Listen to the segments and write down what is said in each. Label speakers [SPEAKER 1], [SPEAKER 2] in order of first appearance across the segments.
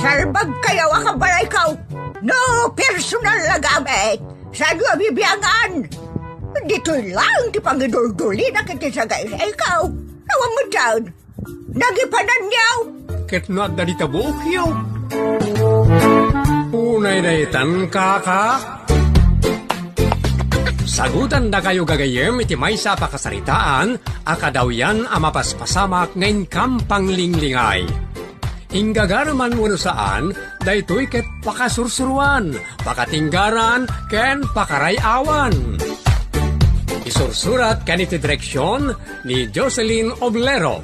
[SPEAKER 1] Salbag kayo akabalay ka. No personal na gamit. Saan nga bibiyangan? Dito lang ti pangidul-duli na kiti sa gaya ikaw. Nawang mo dyan. Nagipanan niyaw.
[SPEAKER 2] Ket na dalita bukyo. Unay na itan kaka. Sagutan na kayo gagayem iti may sa pakasaritaan, akadaw yan amapaspasamak ngayon kampang linglingay. Inggagarman mo saan, daytoy ket pakasursuruan, pakatinggaran, ken pakarayawan. Isursurat kaniti direksyon ni Jocelyn Oblero.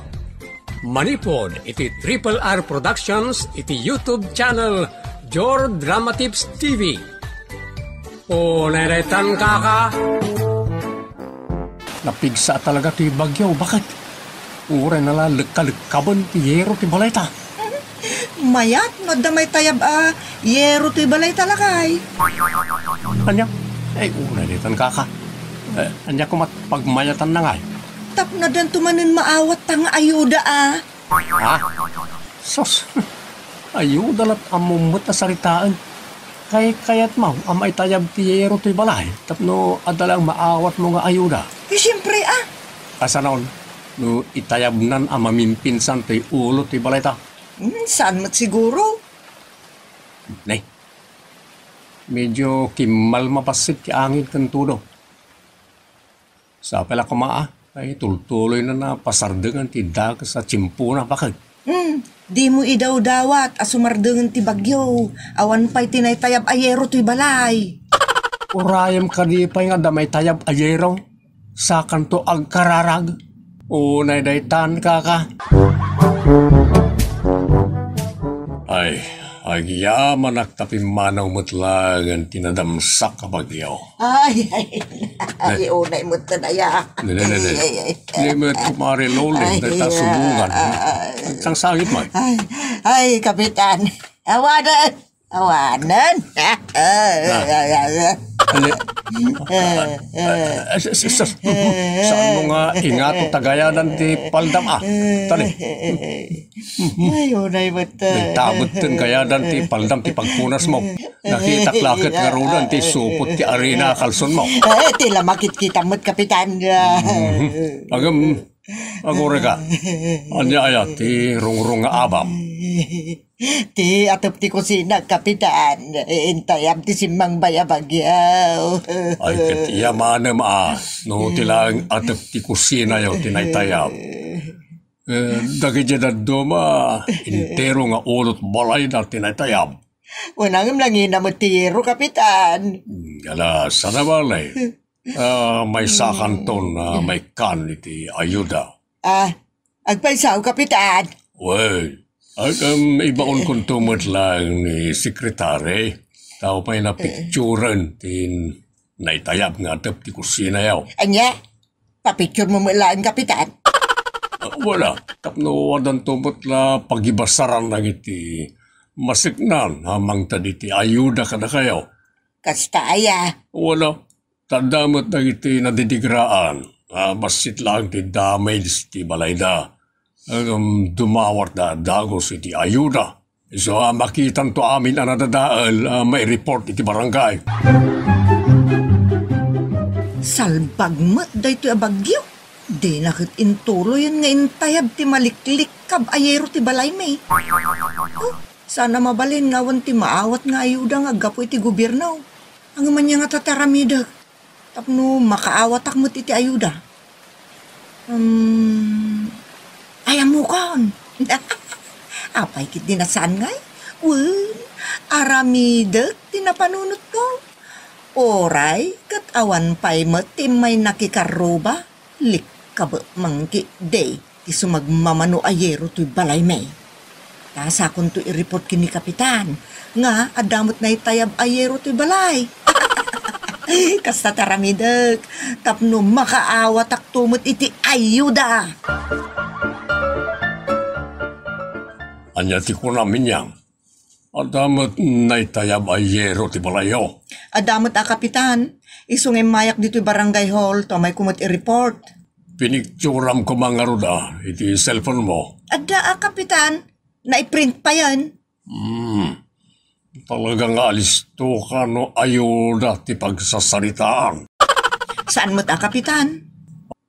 [SPEAKER 2] Manipod iti Triple R Productions iti YouTube channel Jor Drama Tips TV. O naretan kaka. Napigsa talaga ti bagyaw. Bakit? Uray nala lagkalagkaban ti yero ti balay ta.
[SPEAKER 3] Mayat, madamay tayab yero ti balay talakay.
[SPEAKER 2] Anya? Ay, naretan kaka. Anya ko pagmayatan na nga.
[SPEAKER 3] Tap na dan tumanin maawat tang ayuda
[SPEAKER 2] Ha? Sos, ayuda lat amumot na saritaan. Kayat mo, amay tayab ti yero ti balay. Tapno adalang maawat mo nga ayuda.
[SPEAKER 3] Siyempre
[SPEAKER 2] Kasanaon, no itayab nan amamimpinsan ti ulo ti balay ta.
[SPEAKER 3] Saan mat siguro?
[SPEAKER 2] Nay, medyo kimal mapasit ti angin kan tudo. Sa pala kumaa, ay tultuloy na pasardengan ti dag sa tsimpo na bakit.
[SPEAKER 3] Di mo idaw-dawat asumardengan ti bagyo. Awan pa'y tinaytayab ayero ti balay.
[SPEAKER 2] Urayam ka di pa'y nga damay tayab ayero. Sa kanto agkararag. Unay daytan kaka. Ay yaman naktapi manaw mutlagan tinadamsak ka bagyaw.
[SPEAKER 3] Ay, unay mo tanaya.
[SPEAKER 2] Hindi mo kumari loleng dahil ta subungan. Sang sangit mo.
[SPEAKER 3] Ay, kapitan. Awanan.
[SPEAKER 2] Saan mo nga ingat o tagayanan ti paldam Tali.
[SPEAKER 3] Ay, unay mo
[SPEAKER 2] Nagtabot tin gayadan ti paldam ti pagpunas mo. Nakitak-lakit nga rudan ti supot ti arena kalson mo.
[SPEAKER 3] Tila makit-kita mo't kapitan.
[SPEAKER 2] Agore ka. Anya aya ti rungrung nga abam.
[SPEAKER 3] Ti atop ti kusina, kapitan. Intayam ti simang bayabagyaw.
[SPEAKER 2] Ay, katiya manem no tilang atop ti kusina yaw tinaytayam. Dagi dyan doma, intero nga ulot balay na tinaytayam.
[SPEAKER 3] Unang langin na mo tiro, kapitan.
[SPEAKER 2] Gala, sana balay. May sakanton na may kan iti ayuda.
[SPEAKER 3] Agpaisaw, kapitan.
[SPEAKER 2] Well, ibaon kong tumot lang ni sekretary. Tao pa'y na picturean tin naitayap nga atap ti kusina yaw.
[SPEAKER 3] Anya, papicture mo mulaan, kapitan.
[SPEAKER 2] Wala. Tapno wadan tumot la pagibasaran lang iti masiknan hamang tadi ti ayuda ka na kayaw.
[SPEAKER 3] Kasta aya.
[SPEAKER 2] Wala. Tandamot na iti nadidigraan. Basit lang ti damage ti balayda. Dumawat na dagos iti ayuda. So makitan to amin na nadadaal, may report iti barangay.
[SPEAKER 3] Salbagmat da ito abagyo. Di nakit intuloy yan nga intayab ti maliklik kab ayero ti balay may. Sana mabalin ngawan ti maawat nga ayuda nga gapo iti gobyerno. Ang manya nga tataramidag. Tapno makaawat akmat iti ayuda. Ayam mo kon. Apay kit dinasaan ngay. Aramidag tinapanunot ko. Oray, kat awan pa'y matim may nakikaroba. Likab mangki day. Ti sumagmamano ayero to'y balay may. Tasakon to i-report kini kapitan. Nga, adamot na itayab ayero to'y balay. Kasta taramidag. Tapno makaawa taktumot iti ayuda.
[SPEAKER 2] Anya ti ko namin yang. Adamot na itayab ayero ti balayo.
[SPEAKER 3] Adamot kapitan. Isungay mayak dito'y barangay hall. To may kumot i-report.
[SPEAKER 2] Pinikturam ko mga ruda. Iti cellphone mo.
[SPEAKER 3] Kapitan. Na-print pa yan.
[SPEAKER 2] Talagang alisto ka no ayuda ti pagsasaritaan.
[SPEAKER 3] Saan mo ta, Kapitan?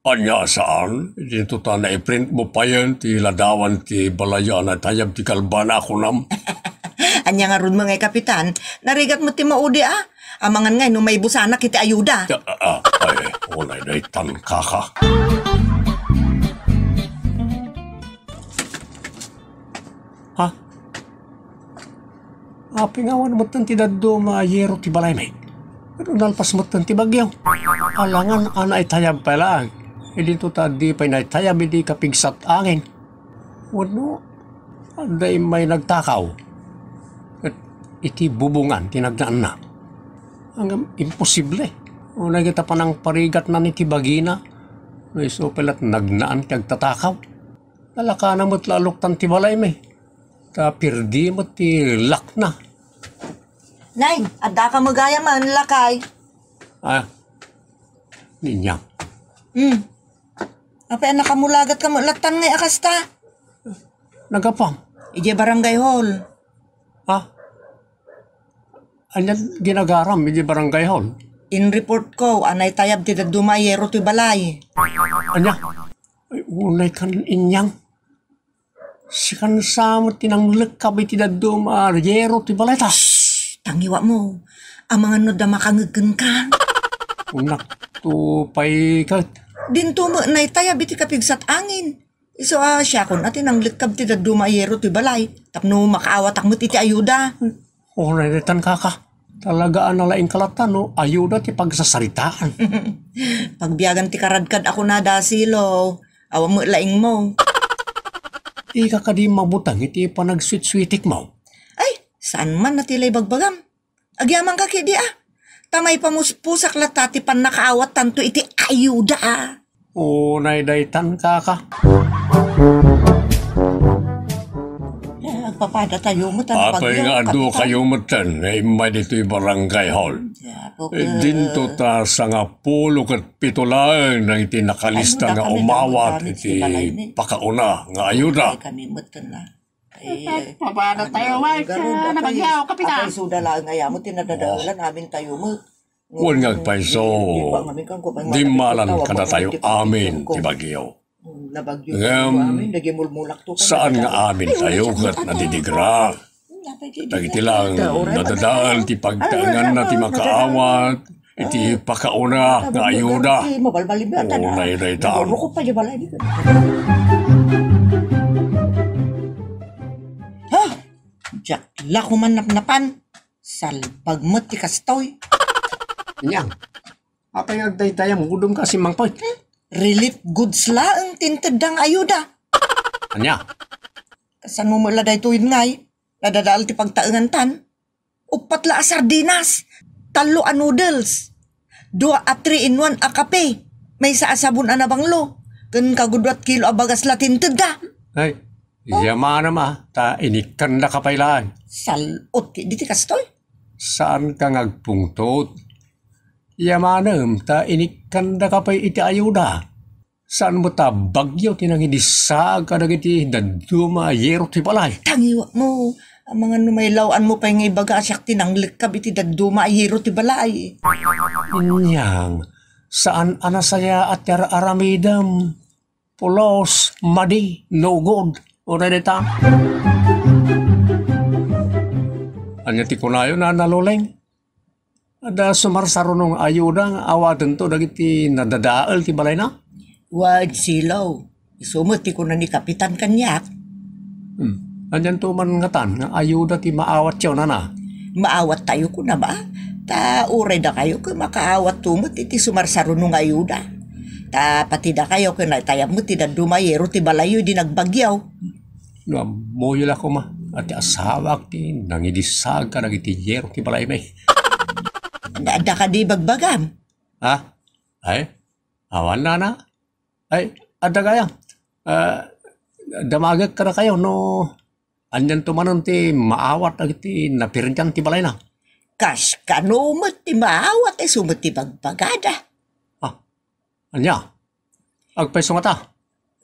[SPEAKER 2] Anya saan? Dito ta na i-print mo pa yan ti ladawan ti balayan at tayab ti kalbana ako nam.
[SPEAKER 3] Anya nga ron mga Kapitan, narigat mo ti maudi Amangan nga, no may busana kiti ayuda.
[SPEAKER 2] Ay, unay na itangka ka. Ha? Pingawan mo ti daddo maayero ti balay may. Pero nalpas mo ti bagyaw. Alangan ana itayab pa lang. Dito ta di pa na itayab di kapigsat angin. Wano, anday may nagtakaw. At iti bubungan tinagnaan na. Hanggang imposible. O nagita pa ng parigat na ni Tibagina. So pelat nagnaan kag tatakaw. Talaka na mo't lalok tan tibalay may. Tapirdi mo ti lak na.
[SPEAKER 3] Nay, adda ka magaya man, lakay.
[SPEAKER 2] Ninyang.
[SPEAKER 3] Apa nakamulagat ka mo latan ngay akasta.
[SPEAKER 2] Nagapang.
[SPEAKER 3] Ije barangay hall.
[SPEAKER 2] Anyan ginagaram, hindi barangay hall.
[SPEAKER 3] In report ko, anay tayab ti dumayero ti balay.
[SPEAKER 2] Anya? Ay, unay kan inyang. Sikan sa mo tinanglek ka ba ti dumayero ti balay ta?
[SPEAKER 3] Tangiwa mo, ang mga no da makangagkan ka.
[SPEAKER 2] Unak to pay ka.
[SPEAKER 3] Dinto mo, nay tayab iti kapigsat angin. Iso siya kun atin ang likab ti dumayero ti balay. Tapno makaawat mo iti ayuda.
[SPEAKER 2] Unay netan kaka. Talagaan na laing kalatan, no? Ayuda ti pagsasaritaan.
[SPEAKER 3] Pagbiyagan ti karadkad ako na dasilo. Awa mo laing mo.
[SPEAKER 2] Di ka di mabutang, iti panagswit-switik mo.
[SPEAKER 3] Ay, saan man natilay bagbagam? Agyaman ka kidi Tamay pamuspusak latati pan nakaawat tanto iti ayuda
[SPEAKER 2] Unay daytan kaka.
[SPEAKER 3] Papada tayo mo tan
[SPEAKER 2] Apay nga ado kayo matan, ay may dito'y barangay hall. Dinto ta sa nga 17 lang na iti nakalista nga umawat iti pakauna nga ayuda.
[SPEAKER 3] Kami matan na.
[SPEAKER 4] Papada tayo, Mike. Nabagyaw, Kapitan.
[SPEAKER 3] Apay suda lang nga mo tinadadawalan namin tayo mo.
[SPEAKER 2] Huwag ngagpaiso, di malan ka na tayo amin, ti Bagyaw. Saan nga amin tayo kat nadidigra? Dagiti lang, nadadaan ti pagtaangan na ti makaawat, iti pakauna nga ayuda. Unay na itaan.
[SPEAKER 3] Diyak lako man napnapan. Salpag mo ti kastoy.
[SPEAKER 2] Nyang, apay agdaytayang hudom ka si Mangpoy.
[SPEAKER 3] Relief goods la ang tintedang ayuda.
[SPEAKER 2] Anya?
[SPEAKER 3] Kasan mo mula dahi tuwid ngay, nadadal ti pagtaangan tan. Upat la sardinas, 3 noodles, 2 at 3-in-1 kape, may sa asabon banglo, kan kagudwat kilo abagas la tinteda.
[SPEAKER 2] Ay, yaman ma, ta inikan na kapailan.
[SPEAKER 3] Salot ki, di ti kastoy?
[SPEAKER 2] Saan ka ngagpungtot? Yamanam, ta inikan na kapay iti ayuda. Saan mo ta bagyo tinangidisag ka nagiti daduma yero ti balay?
[SPEAKER 3] Tangiwa mo, ang mga numaylawaan mo pa yung ibaga asyak tinanglikab iti daduma yero ti balay.
[SPEAKER 2] Inyang, saan anasaya at aramidam? Pulos, madi, no good. Uray dita. Anya ti kunayo na naluleng? Ada sumarsarunong ayuda nga awaten to dagiti nadadaal ti balay na?
[SPEAKER 3] Wag silaw. Isumuti ko na ni Kapitan Kanyak.
[SPEAKER 2] Anyan to man nga tan, nga ayuda ti maawat siya na na.
[SPEAKER 3] Maawat tayo ko na ba? Ta uray da kayo kung makaawat tumot iti sumarsarunong ayuda. Ta pati da kayo kung natayab mo ti dumayero ti balayo di nagbagyaw.
[SPEAKER 2] Moyo la ko ma. At asawak ti nangidisag ka dagiti yero ti balay may.
[SPEAKER 3] Ada ka di bagbagam.
[SPEAKER 2] Ay, awan na. Ay, ada kaya. Damagag ka na kayo, no. Anyan tumanon ti maawat agiti napirintan ti balay na.
[SPEAKER 3] Kas kanumot ti maawat sumot ti bagbagada.
[SPEAKER 2] Anya? Agpaiso nga ta.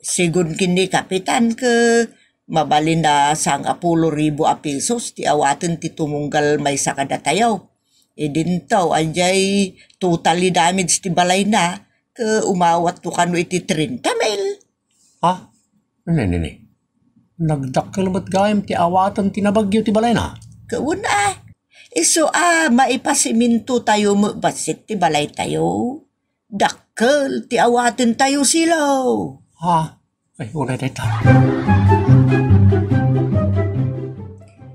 [SPEAKER 3] Sigun kini Kapitan ke Mabalin na sang 10,000 a pesos ti awaten ti tumunggal may sakada tayo. E din taw, anjay totally damage ti balay na, ka umawat to kano iti 30 mil.
[SPEAKER 2] Ha? Nini. Nagdakkel ba't gayam ti awatan tinabagyo ti balay na?
[SPEAKER 3] Kauna. Iso maipasiminto tayo basit ti balay tayo. Dakkel ti awaten tayo silaw.
[SPEAKER 2] Ha? Ay, unay dayta.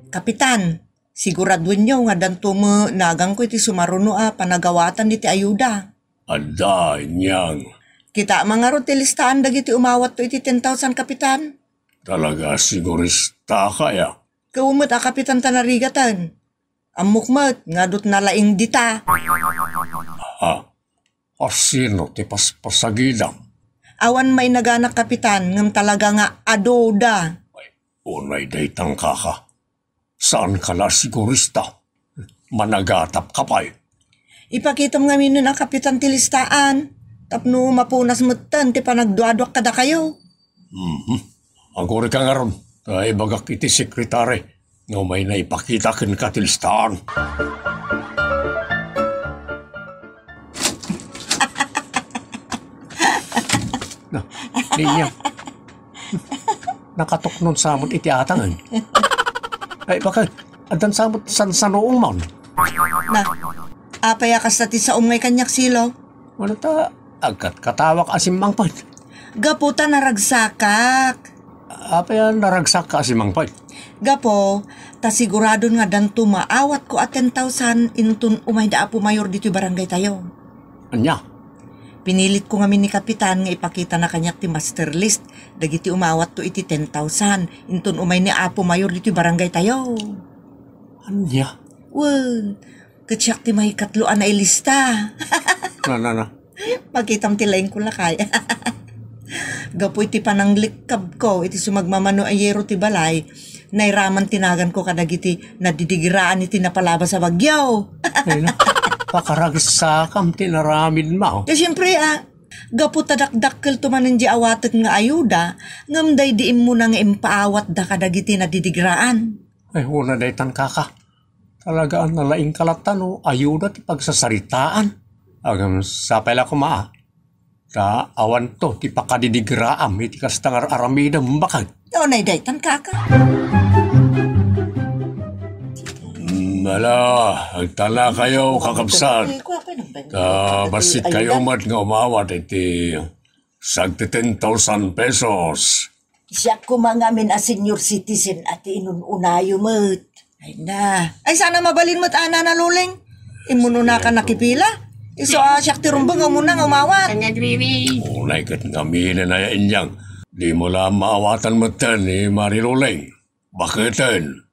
[SPEAKER 3] Kapitan, siguraduin nyo nga danto mo nagang ko iti sumaruno panagawatan iti ayuda.
[SPEAKER 2] Ada, inyang.
[SPEAKER 3] Kita mga ro ti listahan dagiti umawat to iti 10,000 kapitan.
[SPEAKER 2] Talaga sigurista kaya.
[SPEAKER 3] Kaumot kapitan tanarigatan. Amukmat nga dut nalaing dita.
[SPEAKER 2] Ha? Asino ti paspasagidam?
[SPEAKER 3] Awan may naganak kapitan ngam talaga nga adoda.
[SPEAKER 2] Ay, unay daytang kaka. Saan ka la sigurista? Managatap ka pa'y.
[SPEAKER 3] Ipakitam nga minun ang kapitan ti listaan. Tapno mapunas mutan ti panagduadwak kada kayo.
[SPEAKER 2] Aguri ka nga ron. Ay bagak iti sekretary. Nga may naipakita kin katilistaan. Na, niya. Nakatok nun samot iti atangan. Ay bakit? Adan samot san noong man.
[SPEAKER 3] Na, apaya kas ti sa umay kanyak silo.
[SPEAKER 2] Wala ta, agkat katawak asimang pad.
[SPEAKER 3] Gaputa naragsakak.
[SPEAKER 2] Apaya naragsak ka asimang pad.
[SPEAKER 3] Gapo, ta sigurado nga danto maawat ko at 10,000 intun umay da apo mayor dito barangay tayo.
[SPEAKER 2] Anya?
[SPEAKER 3] Pinilit ko nga ni kapitan nga ipakita na kanyak ti master list. Dagiti umawat to iti 10,000 intun umay ni apo mayor dito barangay tayo.
[SPEAKER 2] Anya?
[SPEAKER 3] Wan, katsyak ti may katloan na ilista.
[SPEAKER 2] Na.
[SPEAKER 3] Pagkitam ti laing ko lakay. Gapo iti pananglikab ko, iti sumagmamano ayero ti balay, nairaman tinagan ko kadagiti nadidigiraan iti napalaba sa bagyaw.
[SPEAKER 2] Ay na, pakaragis sa kam tinaramid mo.
[SPEAKER 3] Kaya siyempre gapo tadakdakkel tumanan di awatek nga ayuda, ngamday diim mo nang impaawat da kadagiti nadidigiraan.
[SPEAKER 2] Ay una daytan kaka. Talagaan nalaing kalatan o ayuda ti pagsasaritaan. Agam sapay la kumaa. Ka awan to ti pakadidigraam iti kastangar aramida mbakag.
[SPEAKER 3] O naydaytan kaka.
[SPEAKER 2] Mala, agtala kayo kakabsat. Basit kayo mat nga umawat iti sagti 10,000 pesos.
[SPEAKER 3] Siya ko mga min a senior citizen at inununayo mo't. Ay na. Ay sana mabalin mo't ana na luling. Imuno na ka nakipila. Iso siya tirumbang nga muna nga umawat.
[SPEAKER 2] Unay kat ngaminin na inyang. Di mo lang maawatan mo tan ni Mariluleng. Bakitin?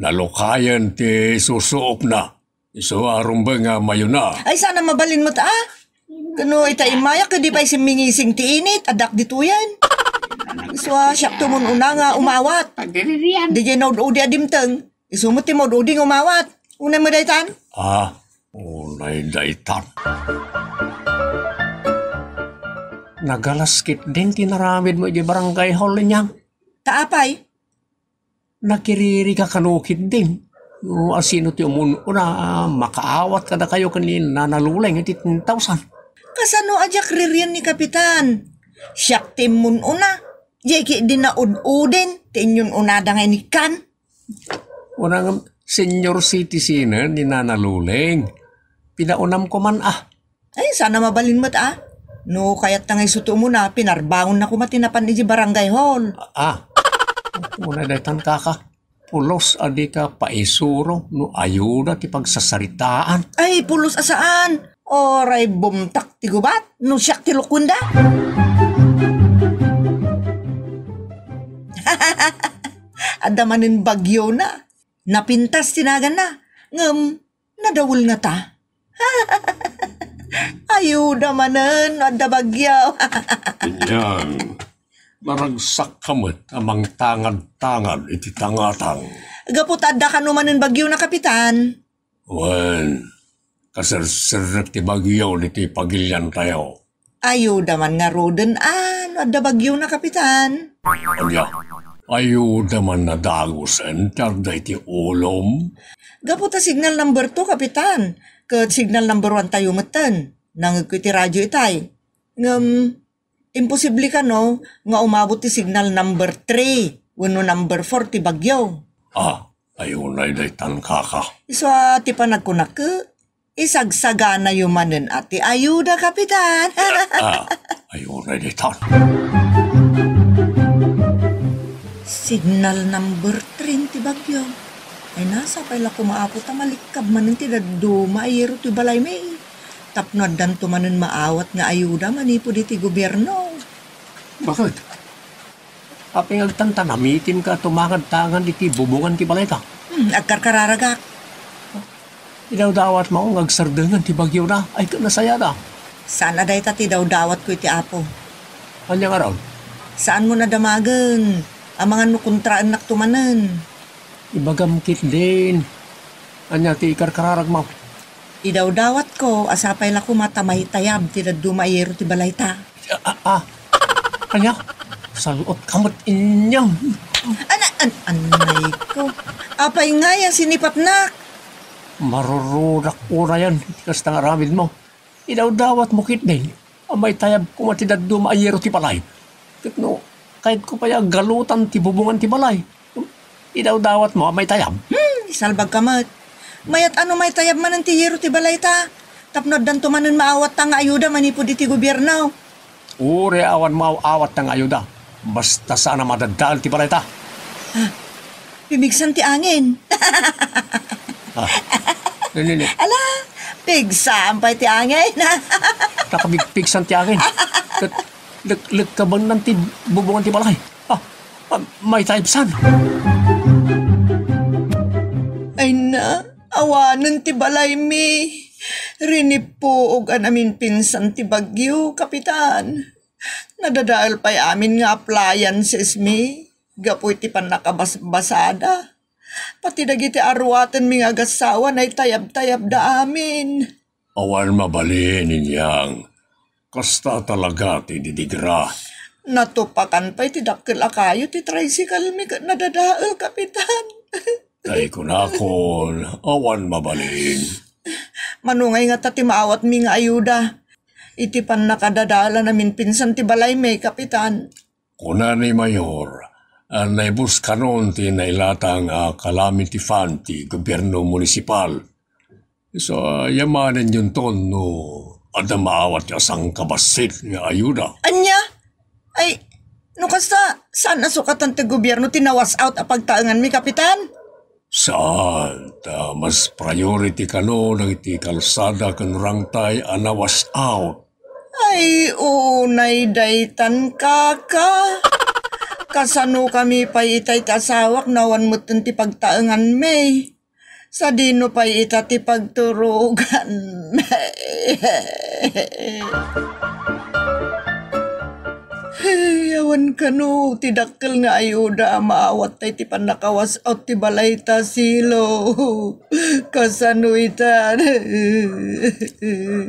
[SPEAKER 2] Nalukayan ti susuok na. Iso arumbang nga mayon na.
[SPEAKER 3] Ay sana mabalin mo't Kano ita imaya ka di pa isimingising ti init. Adak dito yan. Iso siya tumununa nga umawat. Di dyan naud-udi adimteng. Iso mo ti maud-udi nga umawat. Unay mo daytan?
[SPEAKER 2] Unay daytan. Nagalaskit din tinaramid mo di barangay hall niyang.
[SPEAKER 3] Kaapay?
[SPEAKER 2] Nakiriri ka kanukit din. Asino ti umununa makaawat kada kayo kanina naluleng iti 10,000.
[SPEAKER 3] Kasano ajak ririyan ni Kapitan? Siyak timun una. Jeki din na ud-udin. Tinyun unada nga inikan.
[SPEAKER 2] Unang senior citizen ni nanaluleng. Pinaunam ko man
[SPEAKER 3] Ay, sana mabalin mo't No, kaya't tangay suto mo na, pinarbangon na kumatinapan ni barangay hall.
[SPEAKER 2] Una daytan kaka. Pulos adi ka paisuro no ayuda ti pagsasaritaan.
[SPEAKER 3] Ay, pulos asaan? Oray bumtak ti gubat, no siyak ti lukunda. Adamanin bagyo na. Napintas tinagan na. Nadawul nga ta. Ayuda manen, ada bagyaw.
[SPEAKER 2] Yan. Maragsak kamot amang tangad-tangad iti tangatang.
[SPEAKER 3] Gaputada ka numanen bagyo na Kapitan.
[SPEAKER 2] Wen, kasir-sirek ti bagyaw iti pagilyan tayo.
[SPEAKER 3] Ayuda man nga roden ada bagyo na Kapitan.
[SPEAKER 2] Anya,
[SPEAKER 5] Ayuda man na dagusan, tarda iti ulom.
[SPEAKER 3] Gapo ta signal number 2, Kapitan. Kat signal number 1 tayo matan. Nangag ko iti radyo itay. Imposible ka no, nga umabot ti signal number 3, wano number 4 ti bagyo.
[SPEAKER 5] Ayun ay daytan kaka.
[SPEAKER 3] Iswa ti panagkunak ka, isagsagana yumanen ati ayuda, Kapitan.
[SPEAKER 5] Ayun ay daytan.
[SPEAKER 3] Signal number 3 ti bagyo. Ay nasa pala kumaapot ta malikab manen ti daddo maayero ti balay may. Tapnod dan tumanen maawat nga ayuda manipo di ti gobyerno.
[SPEAKER 2] Bakit? Aping agtantanamitin ka tumakad tangan di ti bubungan ti balay ta.
[SPEAKER 3] Agkarkararagak.
[SPEAKER 2] Idaw-dawat mo ang agsardangan ti bagyo na. Ay nasaya na.
[SPEAKER 3] Sana day ta ti daw dawat ko iti apo.
[SPEAKER 2] Anyang araw?
[SPEAKER 3] Saan mo nadamagan? Ang mga nukontraan naktumanan.
[SPEAKER 2] Ibagamkit din. Anya ti ikarkararag mo.
[SPEAKER 3] Idaw-dawat ko, asapay la ko matamay tayab, ti dumayero ti balayta.
[SPEAKER 2] Anya? Saluot kamot inyang.
[SPEAKER 3] Anay ko. Apay nga yan, sinipap na.
[SPEAKER 2] Marururak ura yan. Kasta nga ramid mo. Idaw-dawat mo kit din. Amay tayab kumatidad dumayero ti balay. Kitno, kahit ko pa yung galutan ti bubungan ti balay. Idaw-dawat mo, may tayab.
[SPEAKER 3] Salbag kamat. Mayat ano may tayab man ang tiyero ti balayta. Tapnod dan tumanin maawat tang ayuda manipo di ti gobyerno.
[SPEAKER 2] Ure awan mo awat tang ayuda. Basta sana madadal ti balayta.
[SPEAKER 3] Pibigsan ti angin.
[SPEAKER 2] Nini.
[SPEAKER 3] Ala, pigsampay ti angin.
[SPEAKER 2] Nakabigpigsan ti angin. Lagkabang ng ti bubungan ti balay. May tayab san.
[SPEAKER 3] Ay na, awanan ti balay mi. Rinip po og anamin pinsan ti bagyo, Kapitan. Nadadaal pa'y amin nga appliances mi. Gapoy ti panakabasbasada. Pati dagiti arwatan mi nga gasawan ay tayab-tayab da amin.
[SPEAKER 5] Awan mabalin ninyang. Kasta talaga ti didigra.
[SPEAKER 3] Natupakan pa'y ti dakkel akayo ti tricycle mi nadadaal, Kapitan.
[SPEAKER 5] Kay kunakon, awan mabalin.
[SPEAKER 3] Manungay nga tati maawat mi nga ayuda. Iti pan nakadadala namin pinsan ti balay may, Kapitan.
[SPEAKER 5] Kuna ni Mayor, naibus kanon ti nailatang calamity fund ti gobyerno munisipal. So, yamanin yun ton no ada maawat asang kabasit nga ayuda.
[SPEAKER 3] Anya? Ay, no kasta, saan nasukatan ti gobyerno tinawas out a pagtaangan mi, Kapitan?
[SPEAKER 5] Saan? Mas priority kano ng iti kalsada kan rangtay anawas out.
[SPEAKER 3] Ay, unay daytan kaka. Kasano kami pa itay tasawak nawan mo ti pagtaangan may. Sa dino pa ita ti pagturugan may. Yawan ka no, tidakkel nga ayuda maawat tay ti panakawas out ti balayta silo. Kasano ita?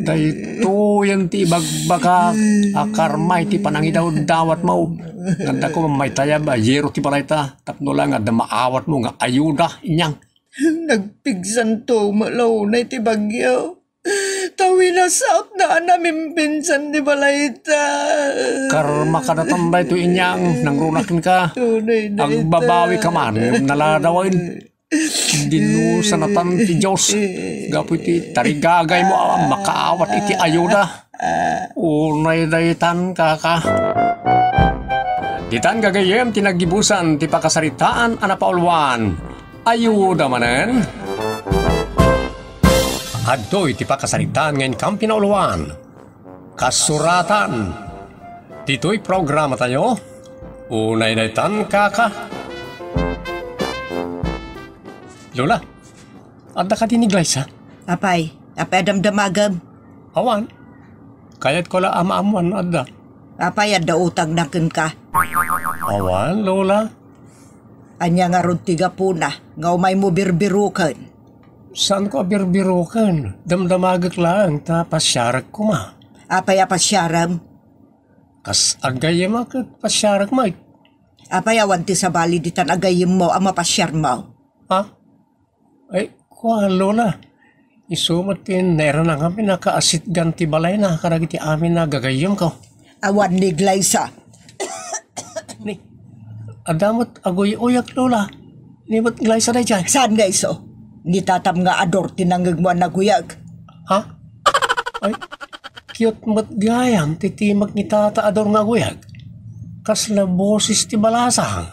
[SPEAKER 2] Dahito yan ti bagbaka akarmay ti panangidaw dawat mo. Ganda ko may tayab, yero ti balayta. Tapno lang nga maawat mo nga ayuda inyang.
[SPEAKER 3] Nagpigsan to malaw na iti bagyo. Tawi na south na namin pinsan di balayta.
[SPEAKER 2] Karma ka na tambay to inyang nangrunakin ka.
[SPEAKER 3] Tunay na ita.
[SPEAKER 2] Agbabawi ka man, naladawin. Dinu sa natan ti Diyos. Gapo iti tarigagay mo makaawat iti ayuda. Unay daytan kaka. Ditan gagayem tinagibusan ti pakasaritaan anapaulwan. Ayuda manen. Adtoy ti pakasaritaan ngayon kang pinauluan. Kasuratan. Dito'y programa tayo. Unay daytan kaka. Lola, adda ka tiniglays ha?
[SPEAKER 3] Apay damdamagam.
[SPEAKER 2] Awan. Kayat ko la ama-amuan adda.
[SPEAKER 3] Apay adda utang nakin ka.
[SPEAKER 2] Awan, Lola.
[SPEAKER 3] Anya nga ron tiga puna, nga umay mo birbirukan.
[SPEAKER 2] Saan ko birbirukan? Damdamagak lang, tapos syarak ko ma.
[SPEAKER 3] Apay apasyaram.
[SPEAKER 2] Kas agay makat pasyarak ma.
[SPEAKER 3] Apay awan ti sabali ditan agayim mo ang mapasyar mo.
[SPEAKER 5] Ha? Ay, kwa lola. Isumat tin nera na kami nakaasit ganti balay na karagiti amin na gagayom ko.
[SPEAKER 3] Awan ni Glyza.
[SPEAKER 5] Ni, adamot agoy uyak lola. Ni ba't glay sa day dyan?
[SPEAKER 3] Saan nga iso? Ni tatam nga ador tinangag mo ang naguyag.
[SPEAKER 5] Ha? Ay, cute mat gayam titimag ni tata ador nga guyag. Kasla boses ti balasang.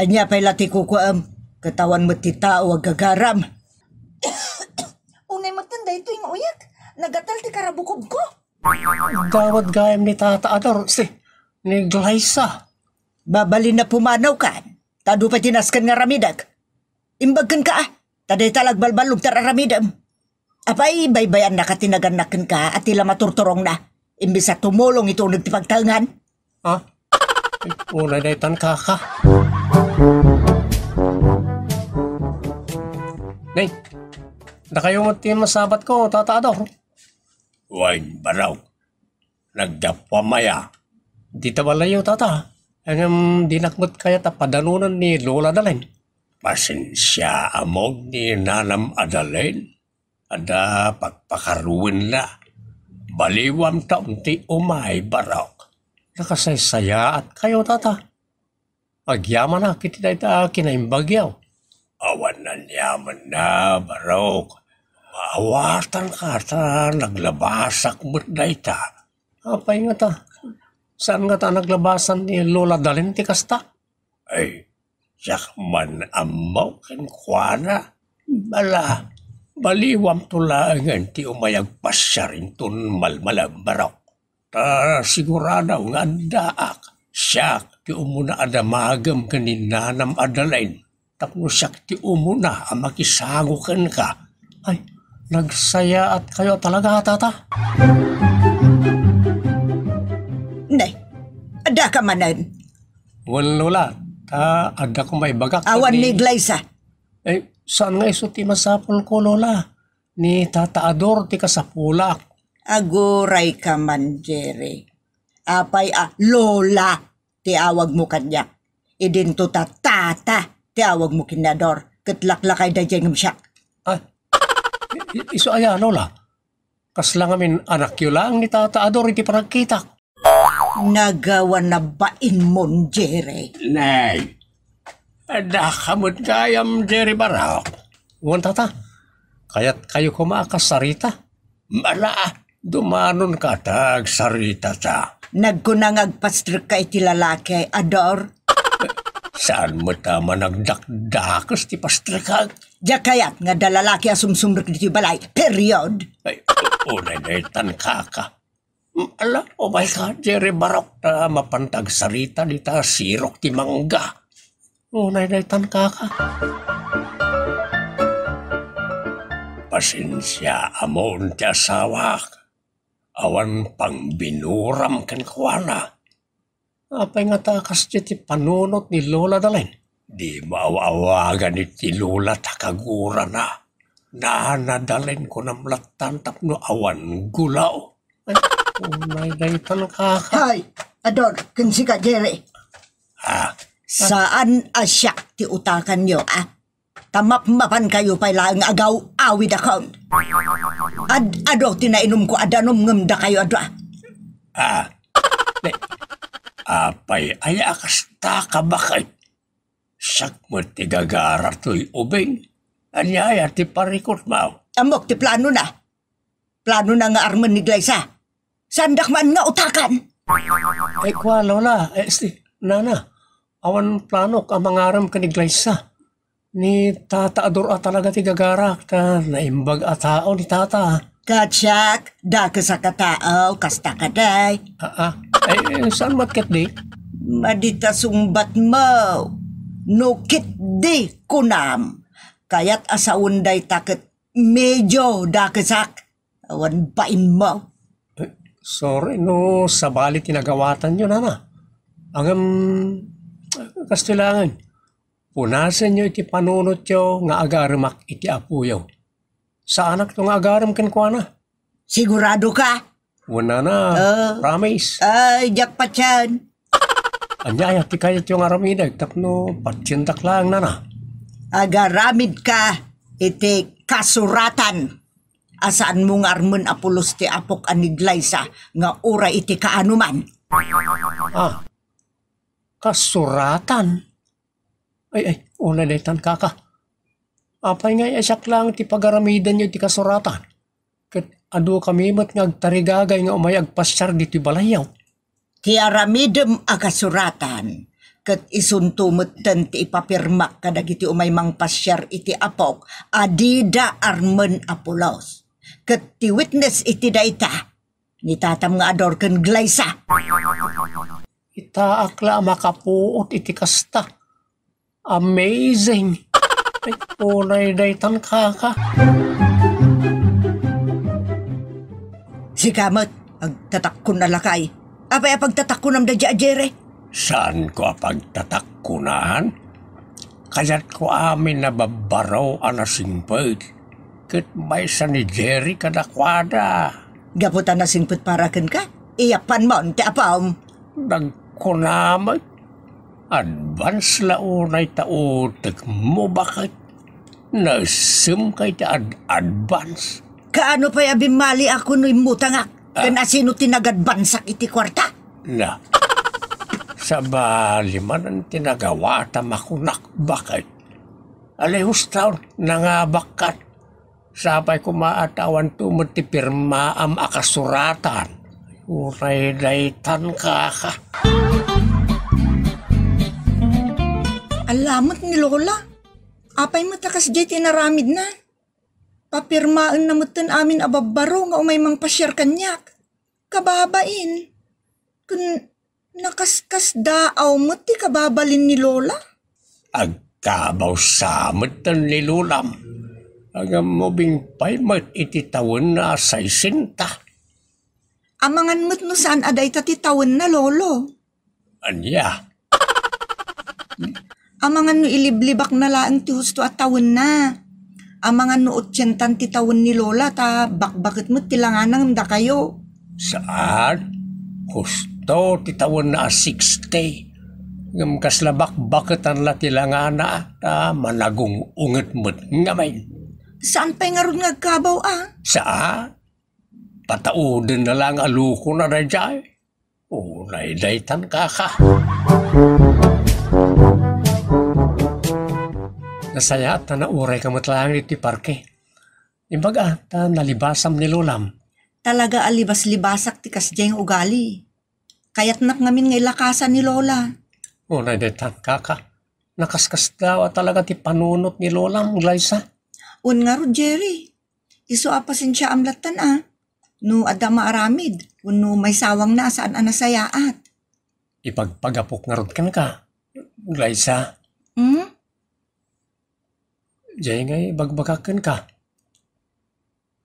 [SPEAKER 3] Anya pa'y lati kukuam. Katawan mo ti tao ag gagaram. Unay magtanda ito yung uyag. Nagatal ti karabukob ko.
[SPEAKER 5] Dawat gayam ni tata ador. Ni Glyza.
[SPEAKER 3] Babali na pumanaw ka. Tado pa tinaskan nga ramidag. Imbagkan ka taday talag balbalog tararamidam. Apay baybayan na katinaganakan ka at tila maturturong na. Imbis sa tumulong ito nagtipagtangan.
[SPEAKER 5] Ha? Ay, unay na itan kaka. Nay, na kayo mo ti masabat ko, tata ador.
[SPEAKER 6] Wain baraw. Nagdapamaya.
[SPEAKER 5] Di tabalayo tata. Ang dinakmat kaya tapadanunan ni Lola Dalin.
[SPEAKER 6] Pasensya amog ni Nanam Adalin. Ada pagpakaruin la. Baliwam taon ti umay baraw.
[SPEAKER 5] Nakasaysaya at kayo tata. Agyaman na kitita kinaimbagyaw.
[SPEAKER 6] Awan na yaman na baraw. Maawatan ka ta naglabasak mo't dayta.
[SPEAKER 5] Apay nga ta. Saan nga ta naglabasan ni Lola Dalin ti kasta?
[SPEAKER 6] Ay, siyak man amaw kan kuana. Bala, baliwam tulangan ti umayag pasyarin tun malmalang baraw. Ta siguradaw nga daak. Siyak ti umuna adamagam kanin Nanam Adalain. Tapno siyak ti umuna ang makisagukan ka.
[SPEAKER 5] Ay, nagsaya at kayo talaga tata.
[SPEAKER 3] Nay, ada ka manan.
[SPEAKER 5] Well, Lola, ta ada ko may bagak.
[SPEAKER 3] Awan ni Glyza.
[SPEAKER 5] Eh, saan nga iso ti masapol ko, Lola? Ni Tata Ador ti kasapulak.
[SPEAKER 3] Aguray ka man, Jerry. Apay Lola, ti awag mo kanya. Idinto ta tata, ti awag mo kinador. Katlaklakay da jengam siya.
[SPEAKER 5] Ay, iso aya, Lola. Kaslang amin anak yun lang ni Tata Ador iti panagkitak.
[SPEAKER 3] Nagawa na bain mon, Jerry.
[SPEAKER 6] Nay, ada kamot kayam Jerry baraw.
[SPEAKER 5] Uwan tata, kaya't kayo kumakasarita.
[SPEAKER 6] Mala, dumanon ka tag sarita ta.
[SPEAKER 3] Nagkunang agpastrik ka iti lalaki, Ador.
[SPEAKER 6] Saan mo tama nagdakdakas ti pastrikag?
[SPEAKER 3] Diya kayat nga dalalaki asumsumrik diti balay. Period.
[SPEAKER 6] Ay, unay na itan kaka. Ala, oh my God, Jerry Barok na mapantag sarita ni ta sirok ti mangga.
[SPEAKER 5] Unay na itan kaka.
[SPEAKER 6] Pasensya amon ti asawak. Awan pang binuram kan kuana.
[SPEAKER 5] Apay nga takas ti panunot ni Lola Dalin.
[SPEAKER 6] Di maawawagan ni ti Lola takagura na. Nanadalin ko ng latan tapno awan gulaw.
[SPEAKER 5] Ay, unay na itan kaka.
[SPEAKER 3] Hay, Ador, kansi ka, Jerry.
[SPEAKER 6] Ha?
[SPEAKER 3] Saan asyak ti utakan nyo, Tamap-mapan kayo pa lang agaw awid account. Ado, tinainom ko adanom ngamda kayo, Ado.
[SPEAKER 6] Apay ayakas ta ka bakit? Sak mo ti gagara to'y ubing. Anyaya ti parikot mo.
[SPEAKER 3] Amok ti plano na. Plano na nga arman ni Glyza. Sandak man nga utakan.
[SPEAKER 5] Ay, kwa, Lola. Nana, awan plano ka mangaram ka ni Glyza. Ni Tata Ador talaga ti gagarak ta naimbag a tao ni Tata.
[SPEAKER 3] Katsak, daka sa katao, kasta ka day.
[SPEAKER 5] Ay, saan matket di?
[SPEAKER 3] Madita sumbat mo. Nukit di kunam. Kaya't asaunday takit medyo dakasak. Awan bain mo.
[SPEAKER 5] Sorry, no, sabali tinagawatan yun, Nana. Angam, kastilangan. Punasan nyo iti panunot nyo nga agaramak iti apuyaw. Sa anak nyo nga agaram kan kwa na?
[SPEAKER 3] Sigurado ka?
[SPEAKER 5] Wala na, promise.
[SPEAKER 3] Ay, jak pa tiyan.
[SPEAKER 6] Anya, ti kayat yung aramidag, tapno patsintak lang na.
[SPEAKER 1] Agaramid ka, iti kasuratan. Asaan mong armen apulos ti apok aniglaysa nga ura iti kaanuman.
[SPEAKER 6] Kasuratan? Ay, una daytan kaka. Apay nga isak lang ti pagaramidan nyo ti kasuratan. Kat adu kami mat nga agtarigagay nga umay agpasyar di ti balayaw.
[SPEAKER 1] Ti aramidem a kasuratan. Kat isuntumeten ti ipapirmak kadagiti umay mang pasyar iti apok adida armen apulos. Kat ti witness iti dayta. Ni tatam nga ador ken glaysa.
[SPEAKER 6] Itaakla makapuot iti kasta. Amazing! Ay, unay daytan kaka.
[SPEAKER 1] Si Kamot, agtatakon na lakay. Apay pagtatakon am da jere.
[SPEAKER 6] Saan ko pagtatakkunan? Kaya't ko amin nababaraw anasingpag. Kat may sa ni Jerry kadakwada.
[SPEAKER 1] Gaputan na singput paraken ka. Iyapan mo, ti apam.
[SPEAKER 6] Nagkunamat. Advance launay tautek mo bakit? Nasum kay ta advance.
[SPEAKER 1] Kaano pa'y abimali ako no imutangak? Kana sino tinagad-bansak iti kwarta?
[SPEAKER 6] Na, sa bali man ang tinagawa tamakunak bakit? Alehos taon, nangabakat. Sabay kumaatawan tumot ti pirma am akasuratan. Uray daytan kaka.
[SPEAKER 3] Alamat ni Lola. Apay matakas jay tinaramid na. Papirmaan na mutan amin ababaro nga umay mang pasyar kanyak. Kababain. Kun nakaskas daaw mo ti kababalin ni Lola.
[SPEAKER 6] Agkabaw samot tan ni Lulam. Agam mo bingpay mat iti tawon na say sinta.
[SPEAKER 3] Amangan mo't no saan aday tatitawan na Lolo.
[SPEAKER 6] Anya,
[SPEAKER 3] Amangan no iliblibak na laan ti husto at tawon na. Amangan no 80 ti tawon ni Lola ta bakbakit mo't tilanganang da kayo.
[SPEAKER 6] saan? Husto ti tawon na 60. Ngam kaslabak bakit ang latilangana ta managong unget mo't ngamay.
[SPEAKER 3] Saan pa'y nga ron ngagkabaw
[SPEAKER 6] Saan? Patauden na lang aluko na rajay. Unay daytan kaka. Nasaya ta na uray kamot lang iti parke. Imbaga ta nalibasam ni Lulam.
[SPEAKER 3] Talaga alibas-libasak ti kasjeng ugali. Kaya't nak ngamin nga ilakasan ni Lola.
[SPEAKER 6] Unay daytan kaka. Nakaskas daw talaga ti panunot ni Lulam, Glaysa.
[SPEAKER 3] Un nga ro, Jerry. Iso apasin siya amlatan No adama aramid. No may sawang na saan anasayaat.
[SPEAKER 6] Ipagpagapok nga rod ka. Glaysa. Jay ngay bagbagakan ka.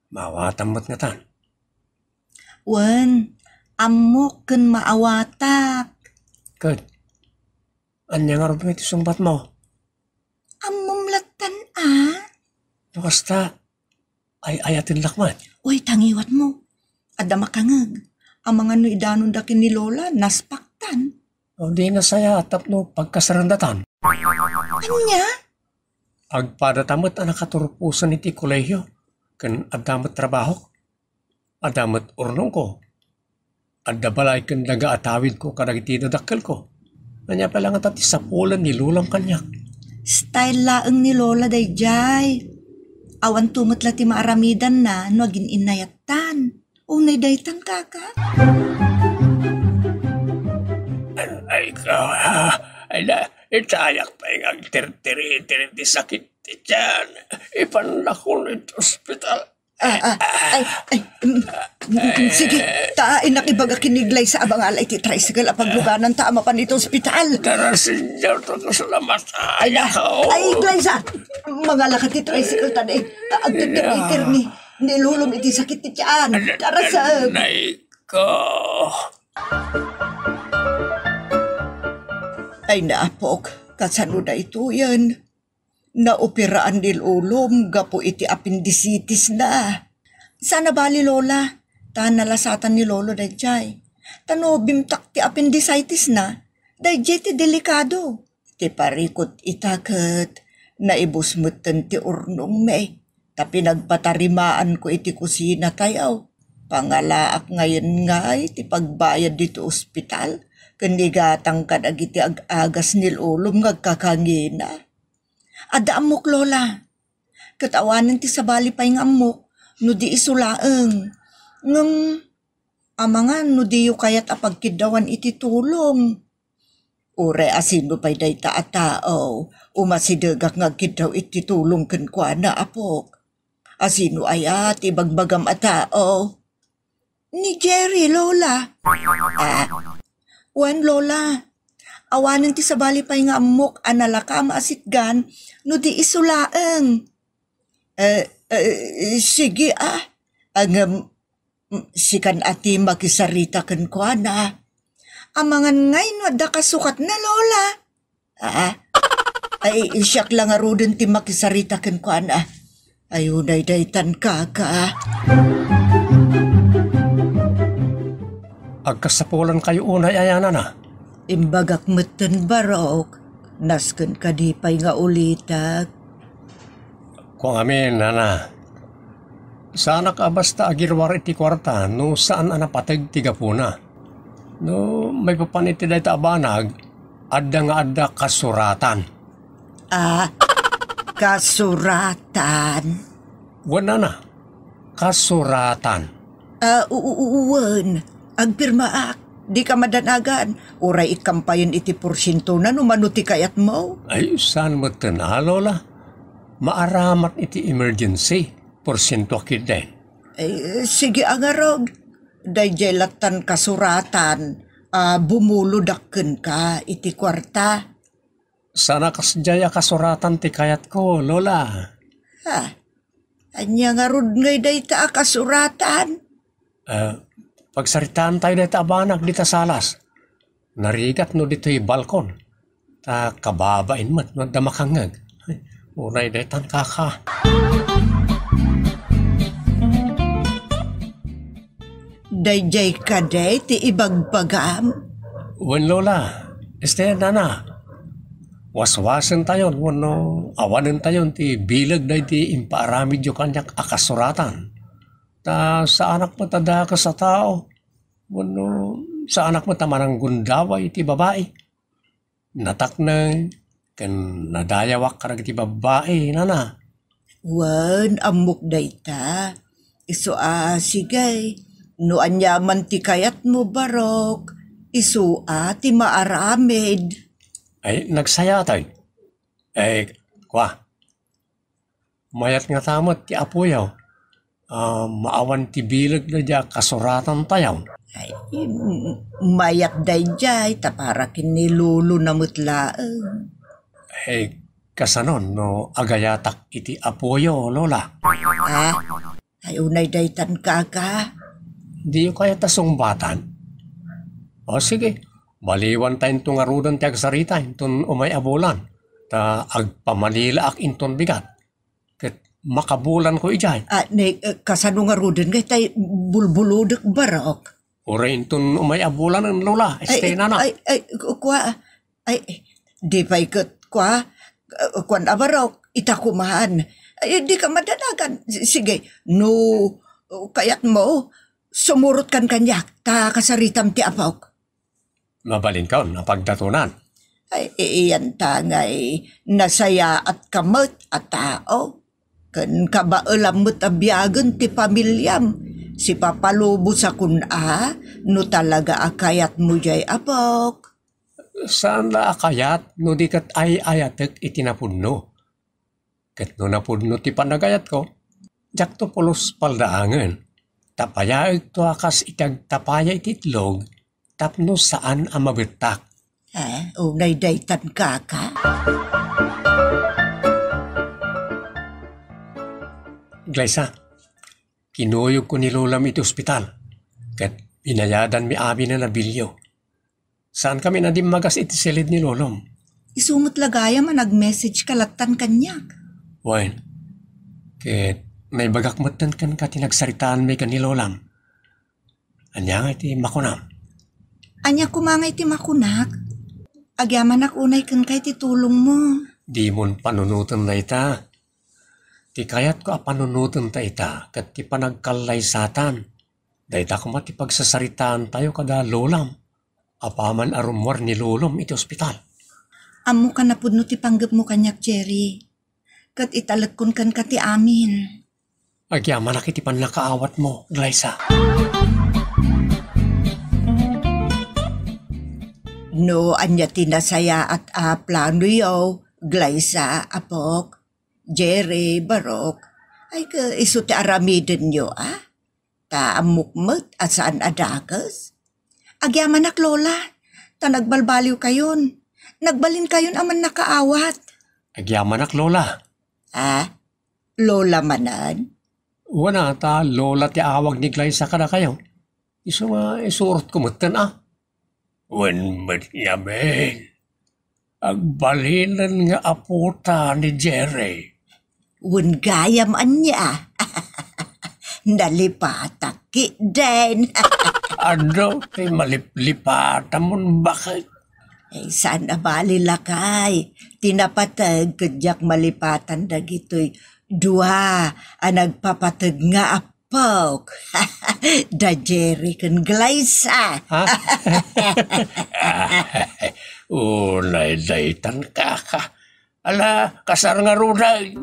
[SPEAKER 6] Mawatamot nga tan.
[SPEAKER 3] Wen, amok ken maawatak.
[SPEAKER 6] Good. Anya nga rod mo iti sumbat mo.
[SPEAKER 3] Amumlatan
[SPEAKER 6] Basta ay ayatin lakman.
[SPEAKER 3] Uy, tangiwat mo. Adama kangag. Ang mga no idanon dakin ni Lola, naspaktan.
[SPEAKER 6] O di na saya tapno pagkasarandatan.
[SPEAKER 3] Anya?
[SPEAKER 6] Agpadatamot ang nakaturpusan iti kolehiyo. Kan adamat trabaho. Adamat urnong ko. Adabalay kan nagaatawid ko kadagiti dadakkel ko. Kanya pala nga tati sa pulan ni Lulam kanyak.
[SPEAKER 3] Style laeng ni Lola dayjay. Awan tumot lati maaramidan na no agin inayatan. Unay daytan kaka.
[SPEAKER 6] Ay ka, ay na, itayak pa yung agtirtiri sakit dyan. Ipanlako nito ospital.
[SPEAKER 3] Sige, tain nakibaga kiniglay sa abangalay ti tricycle apag luganan ta ama pa nito ospital.
[SPEAKER 6] Tara senyor, todo salamat.
[SPEAKER 3] Ay, Glaysa, mga lakat ti tricycle tani. Agtitiritir ni lulong iti sakit ti tiyan. Tara sa...
[SPEAKER 6] Nay ko.
[SPEAKER 3] Ay naapok, kasano na ito yan? Naopiraan ni Lulom, gapo iti appendicitis na. Sana bali Lola, ta nalasatan ni Lolo dayjay. Tano bimtak ti appendicitis na, Dayjay ti delikado. Ti parikot itaket, naibusmutan ti urnong may. Tapi nagpatarimaan ko iti kusina tayaw. Pangalaak ngayon ngay, ti pagbayad dito ospital. Kandigatang kadag iti ag-agas nilulom ngagkakangina. Ada amok, Lola. Katawanan ti sabali pa'y nga amok, no di isulaeng. Ngam, amangan no di yu kayat apagkidawan iti tulong. Ure asino pa'y dayta a tao, umasidagak ngagkidaw iti tulong kenkwana apok. Asino ayat ibagbagam a tao. Ni Jerry, Lola. Wan, Lola. Awanan ti sabali pa'y nga amok analakam asitgan, no di isulaeng. Sige ang sikan ati makisarita ken ko na. Amangan ngay no da kasukat na, Lola. Ay isyak lang aruden ti makisarita ken ko na. Ayunay daytan kaka.
[SPEAKER 6] Agkasapulan kayo unay ayana na.
[SPEAKER 3] Imbagak meten barok. Nasken kadipay nga ulitak.
[SPEAKER 6] Kung amin, nana. Sana ka basta agirwar iti kwarta no saan anapatag tigapuna. No may papaniti dahi abanag, adda nga adda kasuratan.
[SPEAKER 3] Kasuratan?
[SPEAKER 6] Wala na, kasuratan.
[SPEAKER 3] Uwan, agpirmaak. Di ka madanagan. Uray ikampayan iti porsyento na numanuti kayat mo.
[SPEAKER 6] Ay, saan mo na, Lola? Maaramat iti emergency. Porsyento akid din.
[SPEAKER 3] Ay, sige agarog. Dayjelatan kasuratan. Bumuludakken ka iti kwarta.
[SPEAKER 6] Sana kasjaya kasuratan ti kayat ko, Lola.
[SPEAKER 3] Anya nga rod ngay dayta kasuratan.
[SPEAKER 6] Pagsaritaan tayo dito abanag dito salas. Narigat no dito'y balkon. Ta kababain mat no damakangag. Unay daytan kaka.
[SPEAKER 3] Dayjay ka day ti ibagbagam.
[SPEAKER 6] Wen, Lola, nana. Waswasan tayo, wano awanan tayo ti bilag day ti imparamid yung kanyak akasuratan. Ta sa anak mo tada ka sa tao, wano sa anak mo tamanang gundaway ti babae. Natak na, kan nadayawak ka ti babae, nana.
[SPEAKER 3] Wan, amok dayta. Iso sigay, no anyaman ti kayat mo barok, iso ti maaramid.
[SPEAKER 6] Ay, nagsaya tayo. Mayat nga tamot ti apuyaw. Maawan ti bilag na dya kasuratan tayaw.
[SPEAKER 3] Ay, mayat dayjay, taparakin ni Lulu na mutlaang.
[SPEAKER 6] Kasanon, no agayatak iti apuyo, Lola.
[SPEAKER 3] Ay, unay daytan kaka.
[SPEAKER 6] Di kaya tasumbatan. O sige, baliwan tayong tungarudan ti agsarita, inton umay abulan. Ta agpamanila ak inton bigat. Makabulan ko ijay.
[SPEAKER 3] Kasano nga ruden ngay tay bulbuludek barok.
[SPEAKER 6] Ure inton umay abulan ng Lola. Nana.
[SPEAKER 3] Di pa'y kwan abarok, itakumahan. Di ka madanagan. Sige, no, kayat mo, sumurot kan kanyak, ta kasaritam ti apok.
[SPEAKER 6] Mabalin ka, napagdatunan.
[SPEAKER 3] Iyan tangay, nasaya at kamot at tao. Kan kabaalamot abiyagan ti pamilyam. Si papalubo sa kuna, no talaga akayat mo jay apok.
[SPEAKER 6] Saan na akayat, no di kat ayatek itinapunno. Kat no napunno ti panagayat ko, jak to pulos paldaangan. Tapaya ito akas itagtapaya ititlog, tapno saan ang mabitak.
[SPEAKER 3] Unay daytan kaka.
[SPEAKER 6] Glaysa, kinuyog ko ni Lola iti ospital. Kat pinayadan mi abi na nabilyo. Saan kami na magas iti silid ni Lolom?
[SPEAKER 3] Isumot lagaya man nag-message kalatan kanyak.
[SPEAKER 6] Wen, kat may bagakmatan kan ka tinagsaritaan may kan ni Lolam. Anya nga iti makunam.
[SPEAKER 3] Anya kumangay ti makunak? Agyaman ak unay kan kay titulong mo.
[SPEAKER 5] Di mon panunutan na ita. Ti kayat ko a panunutan ta ita kat ti panagkalay satan. Dahita ko mati pagsasaritaan tayo kada lolam. Apaman arumwar ni lolom iti ospital.
[SPEAKER 3] Amo ka na pudno ti panggap mo kanyak, Jerry. Kat italagkon kan ka ti amin.
[SPEAKER 5] Agyaman na kiti panlakaawat mo, Glyza.
[SPEAKER 3] No, anya tinasaya at plano yo, Glyza, Apok, Jerry, Barok. Ay ka iso ti aramiden nyo, Ta amukmet at saan adakas. Agyaman ak, Lola. Ta nagbalbaliw kayon. Nagbalin kayon aman nakaawat.
[SPEAKER 5] Agyaman ak, Lola.
[SPEAKER 3] Lola manan?
[SPEAKER 5] Wana ta, Lola ti awag ni Glyza ka na kayo. Iso nga isurot kumutan Wen met yamen. Agbalinan nga aputa ni Jerry.
[SPEAKER 3] Wen gayam anya. Nalipatak ki den.
[SPEAKER 5] Ano ti maliplipatan mo bakit?
[SPEAKER 3] Saan abali lakay? Tinapatag kadyak malipatan dagitoy. Dua ang nagpapatag nga apok. Da Jerry kan Glyza.
[SPEAKER 5] Unay daytan ka. Ala, kasar nga runay.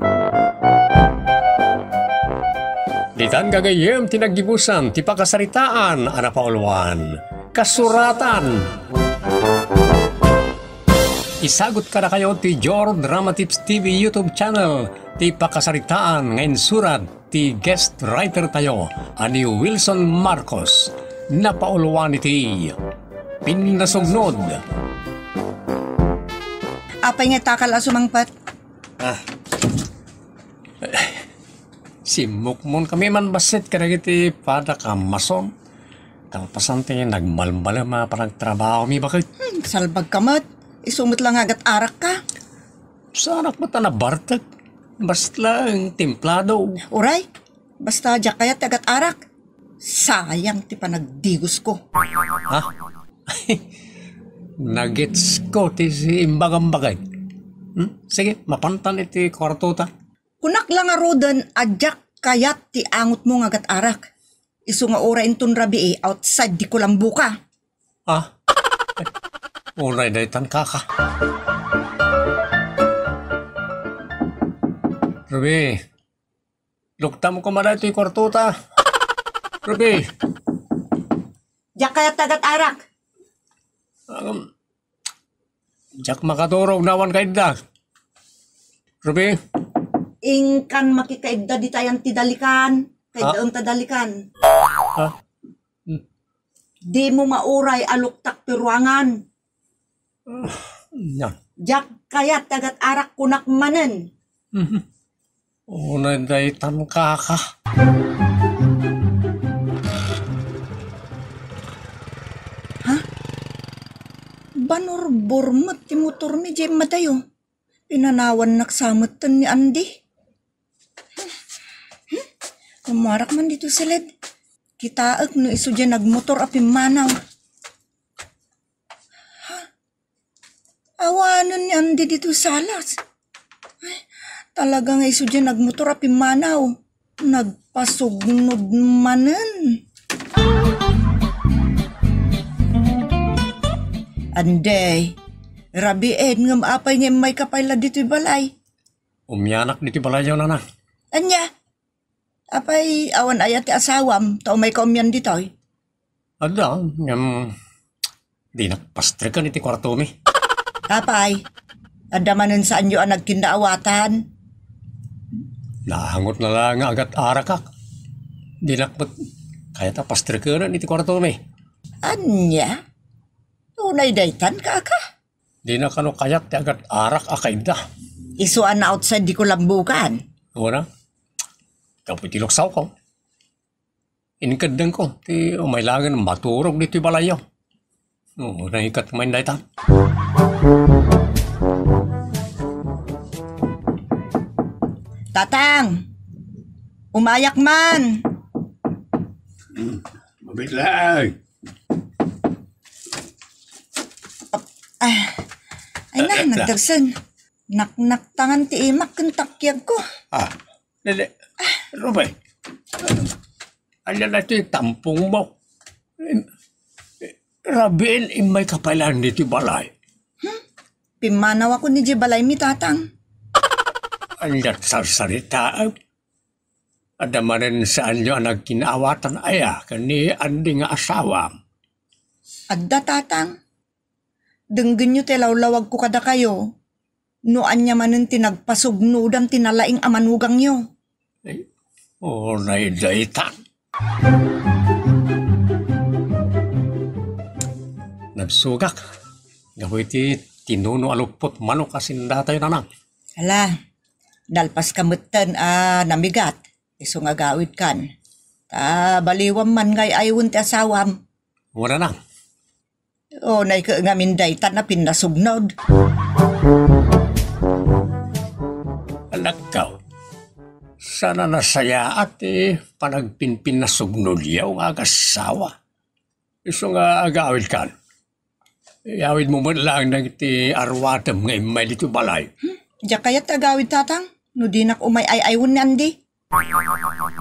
[SPEAKER 5] Ditan gagayem tinagibusan, ti pakasaritaan, ana pauluan. Kasuratan. Isagot ka na kayo ti Jor Drama Tips TV YouTube channel. Ti pakasaritaan ngayon surat ti guest writer tayo ani Wilson Marcos. Napauluan iti pinasugnod.
[SPEAKER 3] Apay nga takal asumangpat.
[SPEAKER 5] Simukmon kami man basit karagiti pada ka mason. Kalpasante nagmalmalama parang trabaho mi bakit?
[SPEAKER 3] Salbag kamat. Isumot lang agat arak ka.
[SPEAKER 5] Sanak mo ta na bartag. Basta lang templado.
[SPEAKER 3] Uray, basta dyak kayat agat arak. Sayang ti panagdigos ko.
[SPEAKER 5] Nagets ko ti si imbagang bagay. Sige, mapantan iti kwarto ta.
[SPEAKER 3] Kunak lang nga rodan, adyak kayat ti angot mo agat arak. Isu nga ora intun rabi outside di ko lang buka.
[SPEAKER 5] Unay daytan kaka. Ruby, lukta mo kumada ito yung kwarto ta. Ruby.
[SPEAKER 3] Dyak kayat agat arak.
[SPEAKER 5] Jak makaturaw nawan kayo da. Ruby.
[SPEAKER 3] Ingkan makikaigda di tayang tidalikan. Kaigdaang tadalikan. Di mo mauray aluktak ti ruangan.
[SPEAKER 5] Yan.
[SPEAKER 3] Dyak kayat agat arak kunak manen.
[SPEAKER 5] Unay daytan kaka.
[SPEAKER 3] Banor bormat ti motor mi jem matayo. Pinanawan naksamatan ni Andy. Kumarak man dito silid. Kitaag no iso dyan nagmotor api manaw. Awanan ni Andy dito salas. Talagang iso dyan nagmotor api manaw. Nagpasugnod manen. Anday, rabiin ngam apay nga may kapayla dito'y balay.
[SPEAKER 5] Umyanak dito balayaw na na.
[SPEAKER 3] Anya, apay awan ayat ti asawam, tao may kaumyan dito'y.
[SPEAKER 5] Ada, di nakpastrikan iti kwarto mi.
[SPEAKER 3] Apay, adamanan saan nyo ang nagkindaawatan.
[SPEAKER 5] Nahangot na lang nga agat arakak. Di nakpat, kaya ta pastrikanan iti kwarto mi.
[SPEAKER 3] Anya, tunay daytan ka ka.
[SPEAKER 5] Di na kano kayat ti agat arak akaida.
[SPEAKER 3] Isuan na outside di ko lambukan.
[SPEAKER 5] Wala, kapitiloksaw ko. Inikadang ko, ti umaylangan maturog dito balayaw. Naikat kumain daytan.
[SPEAKER 3] Tatang, umayak man.
[SPEAKER 6] Mabit lang.
[SPEAKER 3] Ay na, nagdarsan. Naknaktangan ti imak kang takyag ko.
[SPEAKER 6] Dali. Rubay. Alam na ito yung tampong mo. Rabin, may kapalan nito balay.
[SPEAKER 3] Pimanaw ako ni Jibalay mi tatang.
[SPEAKER 6] Andat sa salita. Adamanin saan nyo ang nagkinaawatan aya kani andi nga asawa.
[SPEAKER 3] Adda tatang. Denggan nyo tilawlawag ko kada kayo. Noan niya manin tinagpasugnudam tinalaing amanugang nyo.
[SPEAKER 6] Naidaitan. Nabsugak. Gawin ti tinuno alupot manok asindatay na nang.
[SPEAKER 3] Hala, dalpas kamutan namigat. Iso nga gawid kan. Baliwam man ngay aywon ti asawam.
[SPEAKER 6] Muna nang.
[SPEAKER 3] Nga mindaytan na pinasugnod.
[SPEAKER 6] Alakaw. Sana nasaya at panagpinpin na sugnod yaw nga agasawa. Iso nga agawid kan. Iawid mo man lang ng iti arwatam nga imay dito balay.
[SPEAKER 3] Diya kaya't agawid tatang. No di nak umay aywon ni Andi.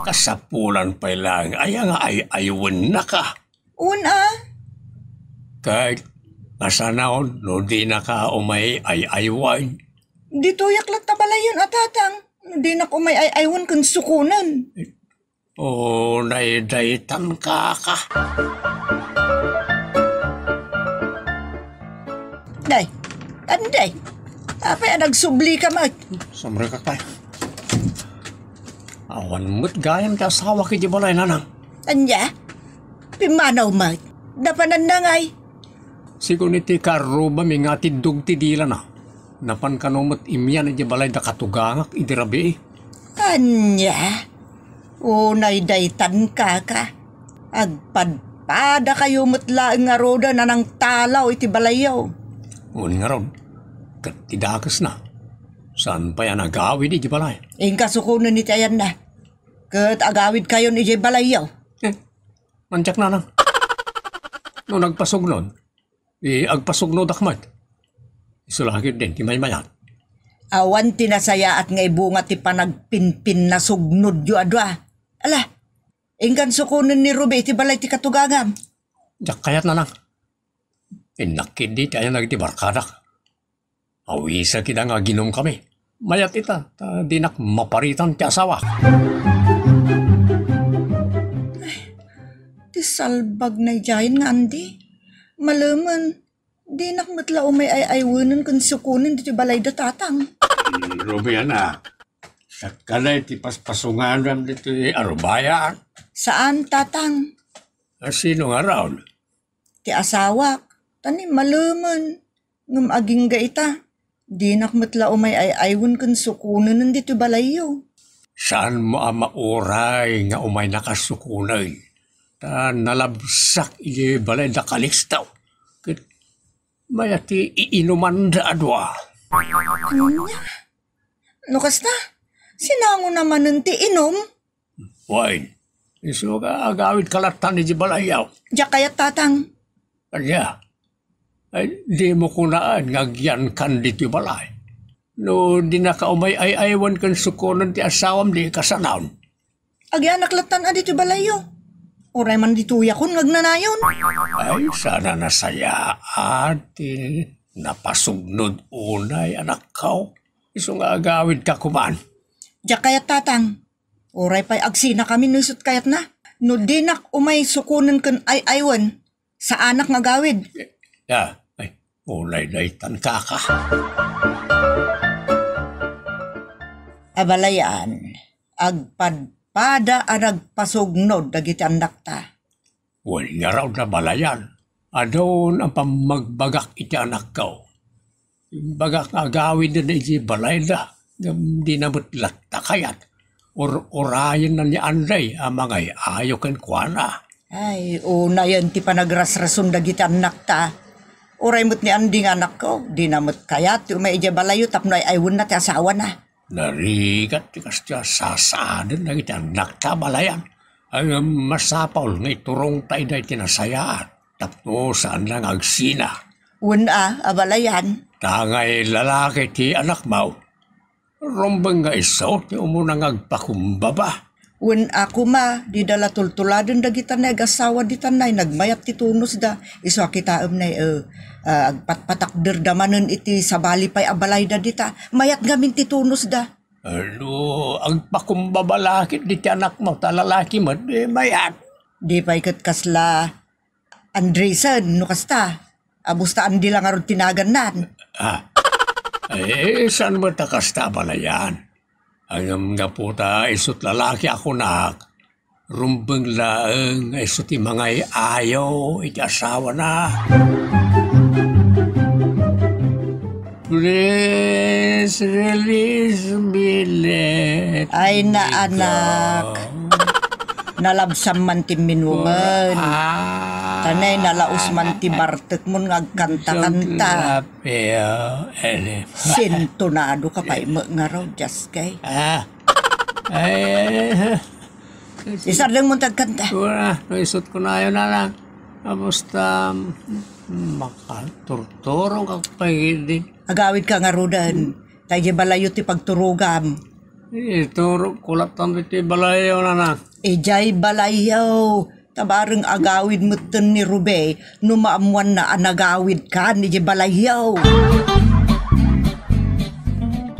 [SPEAKER 6] Kasapulan pa lang ay nga aywan na ka.
[SPEAKER 3] Una.
[SPEAKER 6] Kahit nasanaon no di na ka umay aywan.
[SPEAKER 3] Dito yaklat tabalayon tatang. No di nak umay aywon kung sukunan.
[SPEAKER 6] Naidaitan ka.
[SPEAKER 3] Day, Anday. Apay nagsubli ka mat.
[SPEAKER 6] Samre ka tayo. Awan mo't gayam ka asawa ki di balay nanang.
[SPEAKER 3] Anya? Pimanaw mat. Dapanan na ngay.
[SPEAKER 6] Sigo ni ti karuba mi nga tidug ti dila na. Napan kanomot imyan di balay da katugangak idirabi.
[SPEAKER 3] Anya? Naidaitan ka. Agpadpada kayo mutla nga roda na ng talaw iti balayaw.
[SPEAKER 6] Nga ron, kat tidakas na. Saan pa yan agawid iti balay?
[SPEAKER 3] Kasukunan ni tayan na. Kat agawid kayo ni iti balayaw.
[SPEAKER 6] Manjak na nang. No nagpasugnod, agpasugnod akmat. Isulakit din, timay mayat.
[SPEAKER 3] Awan tinasaya at nga ibunga ti panagpinpin na sugnod yu adwa. Ala, ingkan sukunan ni Ruby iti balay ti katugagam.
[SPEAKER 6] Jak kayat na nang. Inakid di tayo nagtibarkadak. Awisa kita nga ginom kami. Mayat ita, di nak maparitan ti asawa.
[SPEAKER 3] Ti salbag na ijayin nga Andi. Malaman, di nak matla umay ayaywanan kung sukunin ti balay da tatang.
[SPEAKER 5] Rubiana, sa kalay ti paspasungan ram dito arubaya.
[SPEAKER 3] Saan tatang?
[SPEAKER 6] Sino nga raon?
[SPEAKER 3] Ti asawak. Tani malaman. Ngam aging ga ita. Di nak matla umay ayaywan kung sukunin nandito balayo.
[SPEAKER 6] Saan mo mauray nga umay nakasukunay? Nalabsak ili balay da kalikstaw. Mayati iinuman da adwa.
[SPEAKER 3] Kanya? Lukas na? Sinango naman nanti inom?
[SPEAKER 6] Wine. Iso ka agawid kalatan ni balayaw.
[SPEAKER 3] Diya kaya tatang.
[SPEAKER 6] Kanya. Ay, di mo kunaan ngagyan kan dito balay. No, di na ka umay aywan kan sukunan ti asawam di kasanaon.
[SPEAKER 3] Agyan naklatan dito balayo. Oray man dituya kun ngagnanayon.
[SPEAKER 6] Ay, sana nasaya ati napasugnod unay anak kaw. Iso nga agawid ka kuman.
[SPEAKER 3] Diya kayat tatang. Oray pa'y agsina kami nusot kayat na. No dinak umay sukunan kun aywan sa anak nga gawid.
[SPEAKER 6] Ya, ay, ulay daytan ka.
[SPEAKER 3] Abalayan, agpadpada nagpasugnod dagiti anak ta.
[SPEAKER 6] Wal nga raw na balayan. Adon ang pamagbagak iti anak ko. Bagak nga gawin na iti balay na. Di na matlat na kayat. Orayan na ni Anday ang mga ayaw kan kuwana.
[SPEAKER 3] Ay, una yan ti panagrasrason dagiti anak ta. Oray mo't ni Andy nga anak ko. Di na mo't kayat. Umay iti balayo tapno ay aywan na ti asawa na.
[SPEAKER 6] Narigat ti kastya sasaadan na iti anak ta balayan. Ang masapaw nga iturong tayo na itinasayaan. Tapno saan lang agsina.
[SPEAKER 3] Una, abalayan.
[SPEAKER 6] Tangay lalaki ti anak mo. Rombeng nga iso ti umunang agpakumbaba.
[SPEAKER 3] Wen ako ma, di dala tultuladan dagita na agasawa di tanay, nagmayat ti tunos da. Iso kita na agpatpatak damanen iti sabali pa'y abalay da dita. Mayat gamin ti tunos da.
[SPEAKER 6] Ano, agpakumbaba lakit di ti anak mo, talalaki mo, di mayat.
[SPEAKER 3] Di pa ikat kasla Andresen, no kasta. Abustaan di lang aron tinagan nan.
[SPEAKER 6] Saan mo takasta pala yan? Ang nga puta, isot lalaki ako nak. Rumbeng laeng, isot ti mga ayaw, iti asawa na. Please release me, let
[SPEAKER 3] Ay na anak. Nalabsam man ti minungan. Tanay nalaos man ti bartek mo nga kanta-kanta. Sintonado ka pa nga raw, just kay. Isar lang mo tagkanta.
[SPEAKER 6] Isot ko na yun na lang. Basta makaturturong ka pagidin.
[SPEAKER 3] Agawid ka nga rodan. Tayo balayo ti pagturugam.
[SPEAKER 6] Turog kulatan iti balayo na na.
[SPEAKER 3] Ejay balayaw. Tabarang agawid mo ni Rube. Numaamuan na anagawid ka ni balayaw.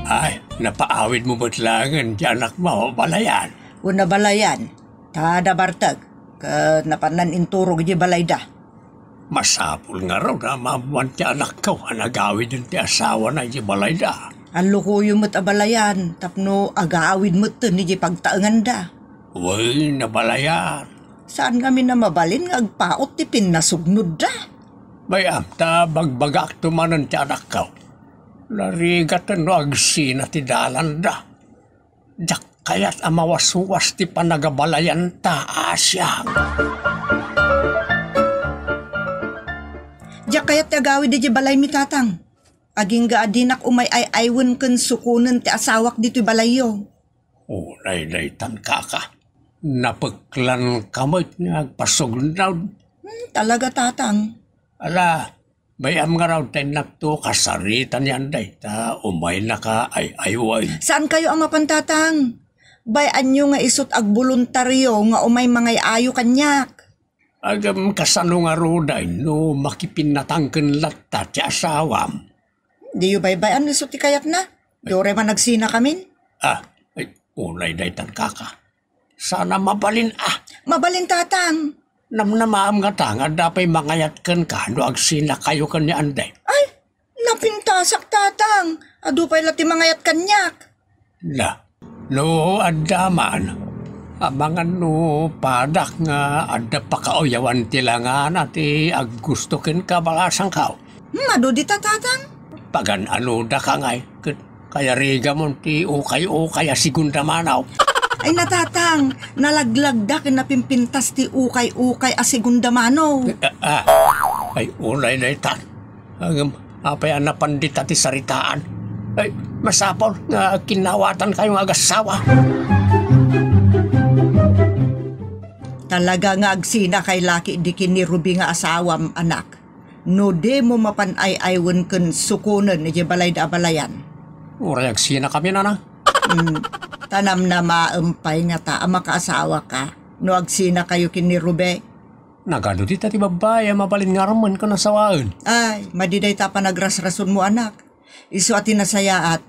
[SPEAKER 6] Ay, napaawid mo ba't langan di anak mo, balayan?
[SPEAKER 3] Una balayan. Tada bartag. Napanan inturog di balayda.
[SPEAKER 6] Masapul nga raw na mamuan ti anak ko. Anagawid yung ti asawa na di balayda.
[SPEAKER 3] Ang lukuyo mo't abalayan. Tapno agawid mo ni di pagtaangan da.
[SPEAKER 6] Uy, nabalayan.
[SPEAKER 3] Saan kami na mabalin nga agpaot ti pinasugnod da?
[SPEAKER 6] Bayam, ta bagbagak tumanan ti anak ko. Narigatan no agsina ti dalan da. Dak kaya't amawasuwas ti panagabalayan ta asyang.
[SPEAKER 3] Diyak kaya't agawid di balay mi tatang. Aging gaadinak umay ay aywan kan sukunan ti asawak dito'y balayo.
[SPEAKER 6] Nay-tan ka. Napagklan kamot nga agpasugnaw.
[SPEAKER 3] Talaga tatang.
[SPEAKER 6] Ala, bayam nga raw tayo nakto kasaritan yan day. Ta umay na ka ay ayway.
[SPEAKER 3] Saan kayo ang mapantatang? Bayan nyo nga isot ag voluntaryo nga umay mga ayo kanyak.
[SPEAKER 6] Agam kasano nga roday no makipinatangken latta ti asawam.
[SPEAKER 3] Di yu baybayan isot ti kayat na. Dore man nagsina kamin.
[SPEAKER 6] Unay daytan kaka. Sana mabalin
[SPEAKER 3] Mabalin tatang.
[SPEAKER 6] Namnamaam nga tanga dapay mangayat ken ka no agsina kayo kan ni anday.
[SPEAKER 3] Ay, napintasak tatang. Adu pa'y lati mangayat kanyak.
[SPEAKER 6] No adaman. Abangan no padak nga adda pakauyawan tilangan ati aggusto ken ka balasang kao.
[SPEAKER 3] Adu di tatang.
[SPEAKER 6] Pagan ano da ka ngay. Kaya riga mo ti ukay-ukay asigunda manaw.
[SPEAKER 3] Ay natatang, nalaglag da kinapimpintas ti ukay-ukay asigunda mano.
[SPEAKER 6] Ay unay na itan. Apay napandit ti saritaan. Ay masapol nga kinawatan kayong agasawa.
[SPEAKER 3] Talaga nga agsina kay laki di kini Ruby nga asawam anak. No de mo mapanay-aywan kun sukunan ni balay da balayan.
[SPEAKER 6] Uray agsina kami na.
[SPEAKER 3] Tanam na maumpay nga ta makaasawa ka. No agsina kayo kini Rube.
[SPEAKER 6] Nagano di ti babaya mabalin nga raman ka nasawaan.
[SPEAKER 3] Ay, madiday ta pa nagrasrason mo anak. Isu ati nasaya at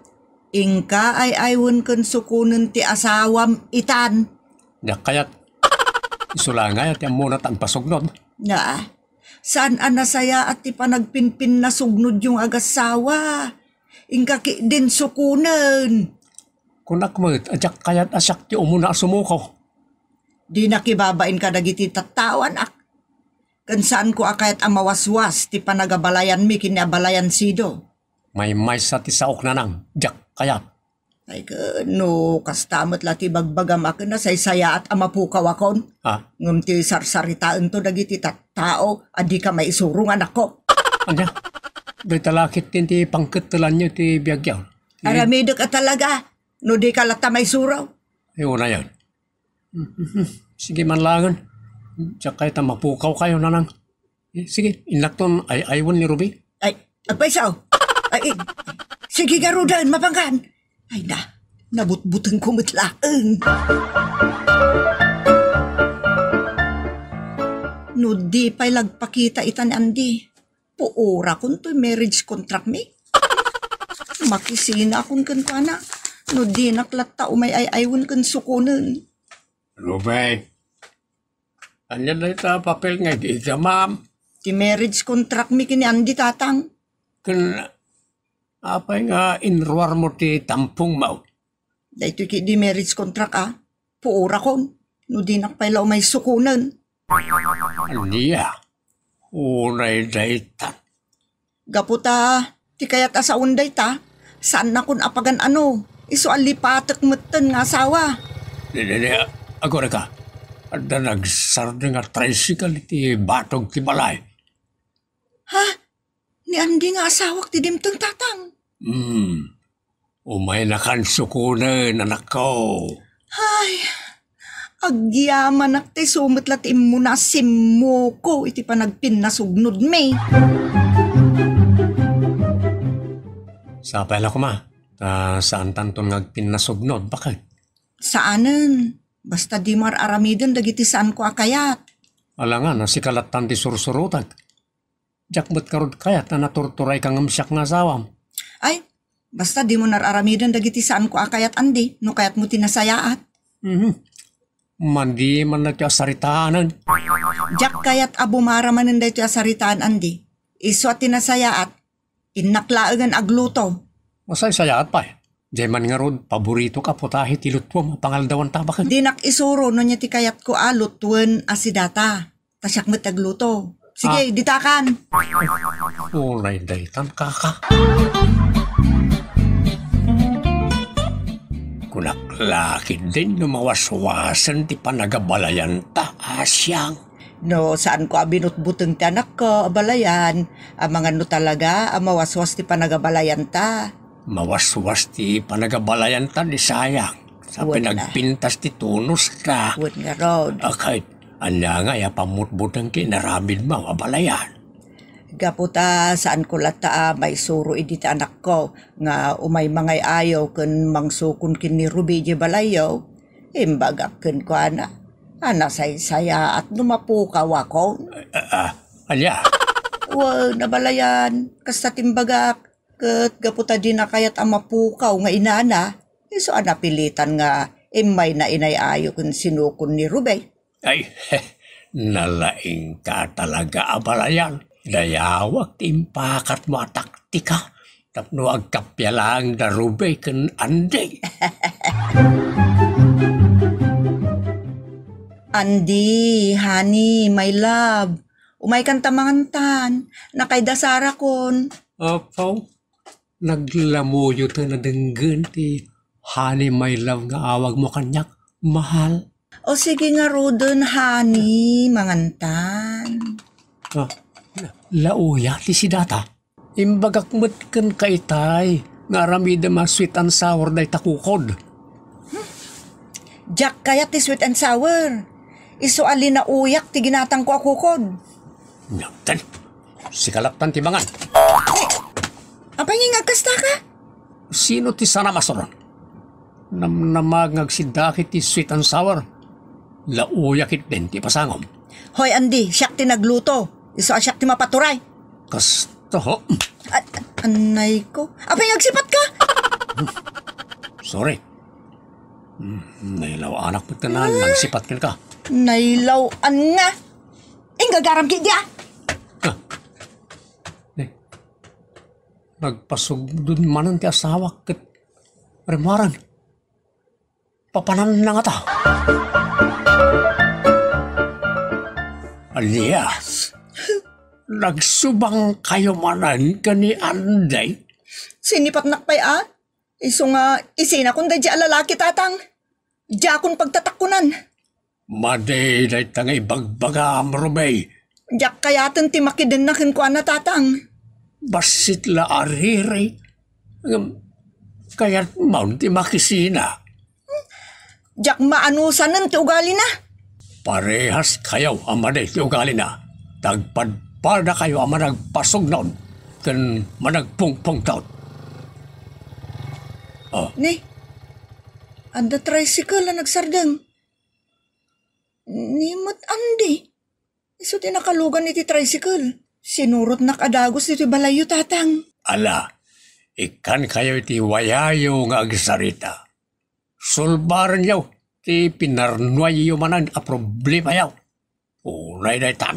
[SPEAKER 3] ingka ay aywan kun sukunan ti asawam itan.
[SPEAKER 6] Kayat isulangay at yung muna tang pasugnod.
[SPEAKER 3] Saan nasaya at ti panagpinpin na sugnod yung agasawa. Ingka ki din sukunan.
[SPEAKER 6] Kunak mo, adyak kayat asyak ti umuna sumuko.
[SPEAKER 3] Di nakibabain ka dagiti tatawan ak. Kan saan ko akayat ang mawaswas ti panagabalayan mi kinabalayan sido.
[SPEAKER 6] May sa ti saok na nang, adyak kayat.
[SPEAKER 3] Ay no, kastamot lati bagbagam akin na saysaya at amapukaw akon. Ngum ti sarsaritaan to dagiti tao, adi ka may isurong anak ko.
[SPEAKER 6] Anya, do'y talakit din ti pangkatulan nyo ti biyagyaw.
[SPEAKER 3] Aramidok ka talaga, no di ka lata may suraw.
[SPEAKER 6] Ayun na yan. Sige man langan. Tsaka ita mapukaw kayo na nang. Sige, inakton ay aywan ni Ruby.
[SPEAKER 3] Ay, agpaisaw.
[SPEAKER 1] Ay, sige garudan, mapanggan. Ay na, nabutbutang kumitlaang.
[SPEAKER 3] No di pa'y lagpakita ita ni Andy. Puura kun to'y marriage contract mi. Makisina akong kankana. No di naklatta umay ay aywan kan sukunan.
[SPEAKER 6] Rubay, anyan na ita papel nga di ka, ma'am.
[SPEAKER 3] Ti marriage contract mi kini Andy tatang.
[SPEAKER 6] Kan, apay nga inruar mo ti tampong mau.
[SPEAKER 3] Dahito ki di marriage contract Puura kon. No di nakpayla umay sukunan.
[SPEAKER 6] Aniya, unay daytan.
[SPEAKER 3] Gaputa, ti kayat asaon day ta. Saan na kun apagan ano? Iso alipatak matan nga asawa.
[SPEAKER 6] Dede, agora ka. Ada nagsarda nga tricycle ti batog ti balay.
[SPEAKER 3] Ha? Ni Andy nga asawak ti dimtang tatang.
[SPEAKER 6] Umay na kansukunan, anak ko.
[SPEAKER 3] Ay, agyaman ak ti sumitlat imo na simmo ko iti panagpinasugnod me.
[SPEAKER 2] Sa pala ko ma, saan tanton ngagpinasugnod, bakit?
[SPEAKER 3] Saanen? Basta di mararamidan dagiti saan ko akayat.
[SPEAKER 2] Alangan, si kalatan ti sursurutag. Jakmat karod kayat na naturturay kang amsyak nga asawam.
[SPEAKER 3] Ay, basta di mo nararamidan dagiti saan ko akayat Andy, no kayat mo tinasayaat.
[SPEAKER 2] Mandi man na tiya saritaanan.
[SPEAKER 3] Jak kayat abumaraman na dito saritaan Andy. Iso at tinasayaat, inaklaagan agluto.
[SPEAKER 2] Masay sayaat pa eh. Diyan nga rod, paborito ka putahe tilutwam, pangaldawan tabakan.
[SPEAKER 3] Di nakisuro no niya ti kayat ko lutwen asidata. Tasyak met agluto. Sige, ditakan.
[SPEAKER 2] Ulay daytan kaka.
[SPEAKER 6] Kunaklakin din lumawaswasan ti panagabalayan ta, asyang.
[SPEAKER 3] No, saan ko binutbuteng ti anak ko, abalayan. Ang mga no talaga, mawaswas ti panagabalayan ta.
[SPEAKER 6] Mawaswas ti panagabalayan ta di sayang. Sa
[SPEAKER 3] Wala.
[SPEAKER 6] pinagpintas ti tunos ka.
[SPEAKER 3] Wad nga rod.
[SPEAKER 6] Kahit anya nga ya pamutbutang kinaramid mo, abalayan.
[SPEAKER 3] Gaputa, saan ko lata may suro iditi anak ko. Nga umay mangay ayaw kun mangsukon kin ni Ruby di balayaw. Imbagak kun ko ana say-saya at numapukaw ako.
[SPEAKER 6] Anya?
[SPEAKER 3] Wow, nabalayan. Kasta timbagak. Kat gaputa di na kayat amapukaw nga inana. Iso anapilitan nga imay na inayayo kun sinukon ni Ruby.
[SPEAKER 6] Ay, nalaing ka talaga abalayan. Dayawak timpakat mo taktika. Tapno agkapya lang darubay kan Andy.
[SPEAKER 3] Andy, honey, my love. Umay kan tamangantan. Nakay dasara kon.
[SPEAKER 2] Apaw, naglamuyo to na denggan ti honey my love nga awag mo kanyak, mahal.
[SPEAKER 3] O sige nga rodon, honey, mangantan.
[SPEAKER 2] Lauya ti si data. Imbagak mo't kan kaitay, nga ramida ma sweet and sour day takukod.
[SPEAKER 3] Jack kaya ti sweet and sour. Iso alin na uyak ti ginatang ko akukod.
[SPEAKER 2] Nyamtan, si kalaptan ti mangan.
[SPEAKER 3] Apay nga kasta ka?
[SPEAKER 2] Sino ti sana masoron? Namnamag ngagsidakit ti sweet and sour. Lauyakit din ti pasangom.
[SPEAKER 3] Hoy Andy, siyak ti nagluto. Iso asyak ti mapaturay.
[SPEAKER 2] Kasto ho.
[SPEAKER 3] Anay ko. Apay ngagsipat ka?
[SPEAKER 2] Sorry. Nailaw anak mo tanan, nagsipat ka.
[SPEAKER 3] Nailawan nga. Ingagaram ki dia.
[SPEAKER 2] Nagpasugdun manan ti asawa ket remaran. Papanan na nga ta.
[SPEAKER 6] Alias, nagsubang kayo manan ka ni Anday.
[SPEAKER 3] Sinipat nakpay Iso nga isina kung da dya lalaki tatang. Dya akong pagtatakunan.
[SPEAKER 6] Maday day tangay bagbagam, Rumay.
[SPEAKER 3] Dya kayatan ti makidinakin ko tatang.
[SPEAKER 6] Basit la ariri. Kaya't maun ti makisina.
[SPEAKER 3] Dyak maanusan ng ti ugali na.
[SPEAKER 6] Parehas kayo amaday ti ugali na. Tagpadpada kayo ama nagpasog noon. kan managpungpong taon.
[SPEAKER 3] Ni, anda tricycle na nagsardeng. Nimot andi. Iso tinakalugan iti tricycle. Sinurot na kadagos iti balayo tatang.
[SPEAKER 6] Ala, ikan kayo iti wayayo nga agsarita. Sulbaran yaw, ti pinarnuay yo manan a problema yaw. Unay day tan.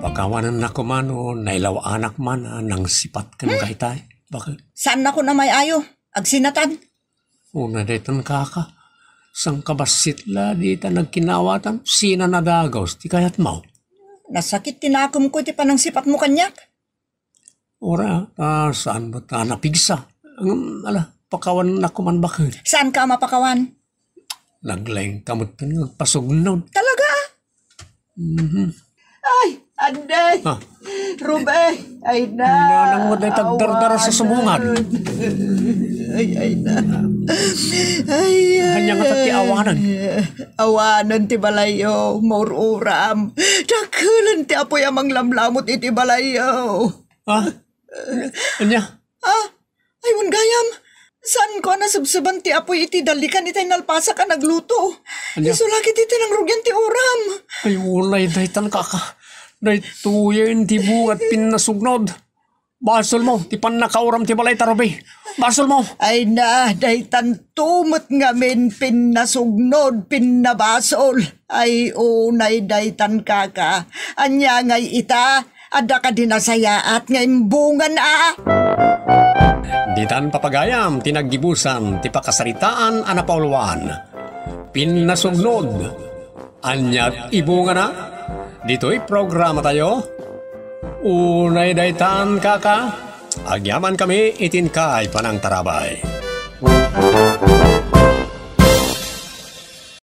[SPEAKER 6] Pagkawanan na kumano, nailaw anak man nang sipat ka ng kahitay. Bakit?
[SPEAKER 3] Saan ako na may ayo? Agsinatan.
[SPEAKER 6] Unay day tan kaka. Sang kabasitla di ta nagkinawatan, sina nadagaws, ti kayat mo.
[SPEAKER 3] Nasakit tinakom ko iti panang sipat mo kanyak.
[SPEAKER 6] Ora, saan ba ta napigsa? Ala, pakawan na kuman bakit?
[SPEAKER 3] Saan ka mapakawan?
[SPEAKER 6] Naglayang kamot ka ng pasugnod.
[SPEAKER 3] Talaga? Ay, Anday!
[SPEAKER 6] Ah.
[SPEAKER 3] Rube! Ay na!
[SPEAKER 6] Nanang mo na itagdardara sa sumungan.
[SPEAKER 3] Ay na. Ay,
[SPEAKER 6] Hanya nga ti awanan.
[SPEAKER 3] Awanan ti balayo, maururam. Dakalan ti apoy amang lamlamot iti balayo.
[SPEAKER 6] Anya?
[SPEAKER 3] Ay, gayam. Saan ko na subsuban ti apoy iti dalikan iti nalpasa ka nagluto?
[SPEAKER 6] Anya?
[SPEAKER 3] Isulakit iti nang rugyan ti uram.
[SPEAKER 6] Ay, ulay daytan kaka. Daytuyen ti bungat pinasugnod. Basol mo, ti pan nakauram ti balay tarobi. Basol mo.
[SPEAKER 3] Ay na, daytan tumot ngamin pinasugnod, pinabasol. Ay unay daytan kaka. Anya ngay ita, ada ka dinasaya at ngay bungan
[SPEAKER 2] Ditan papagayam, tinaggibusan, ti pakasaritaan, anapauluan. Pinasugnod, anyat ibunga na. Dito'y programa tayo. Unay daytan kaka, agyaman kami itinkay panang tarabay.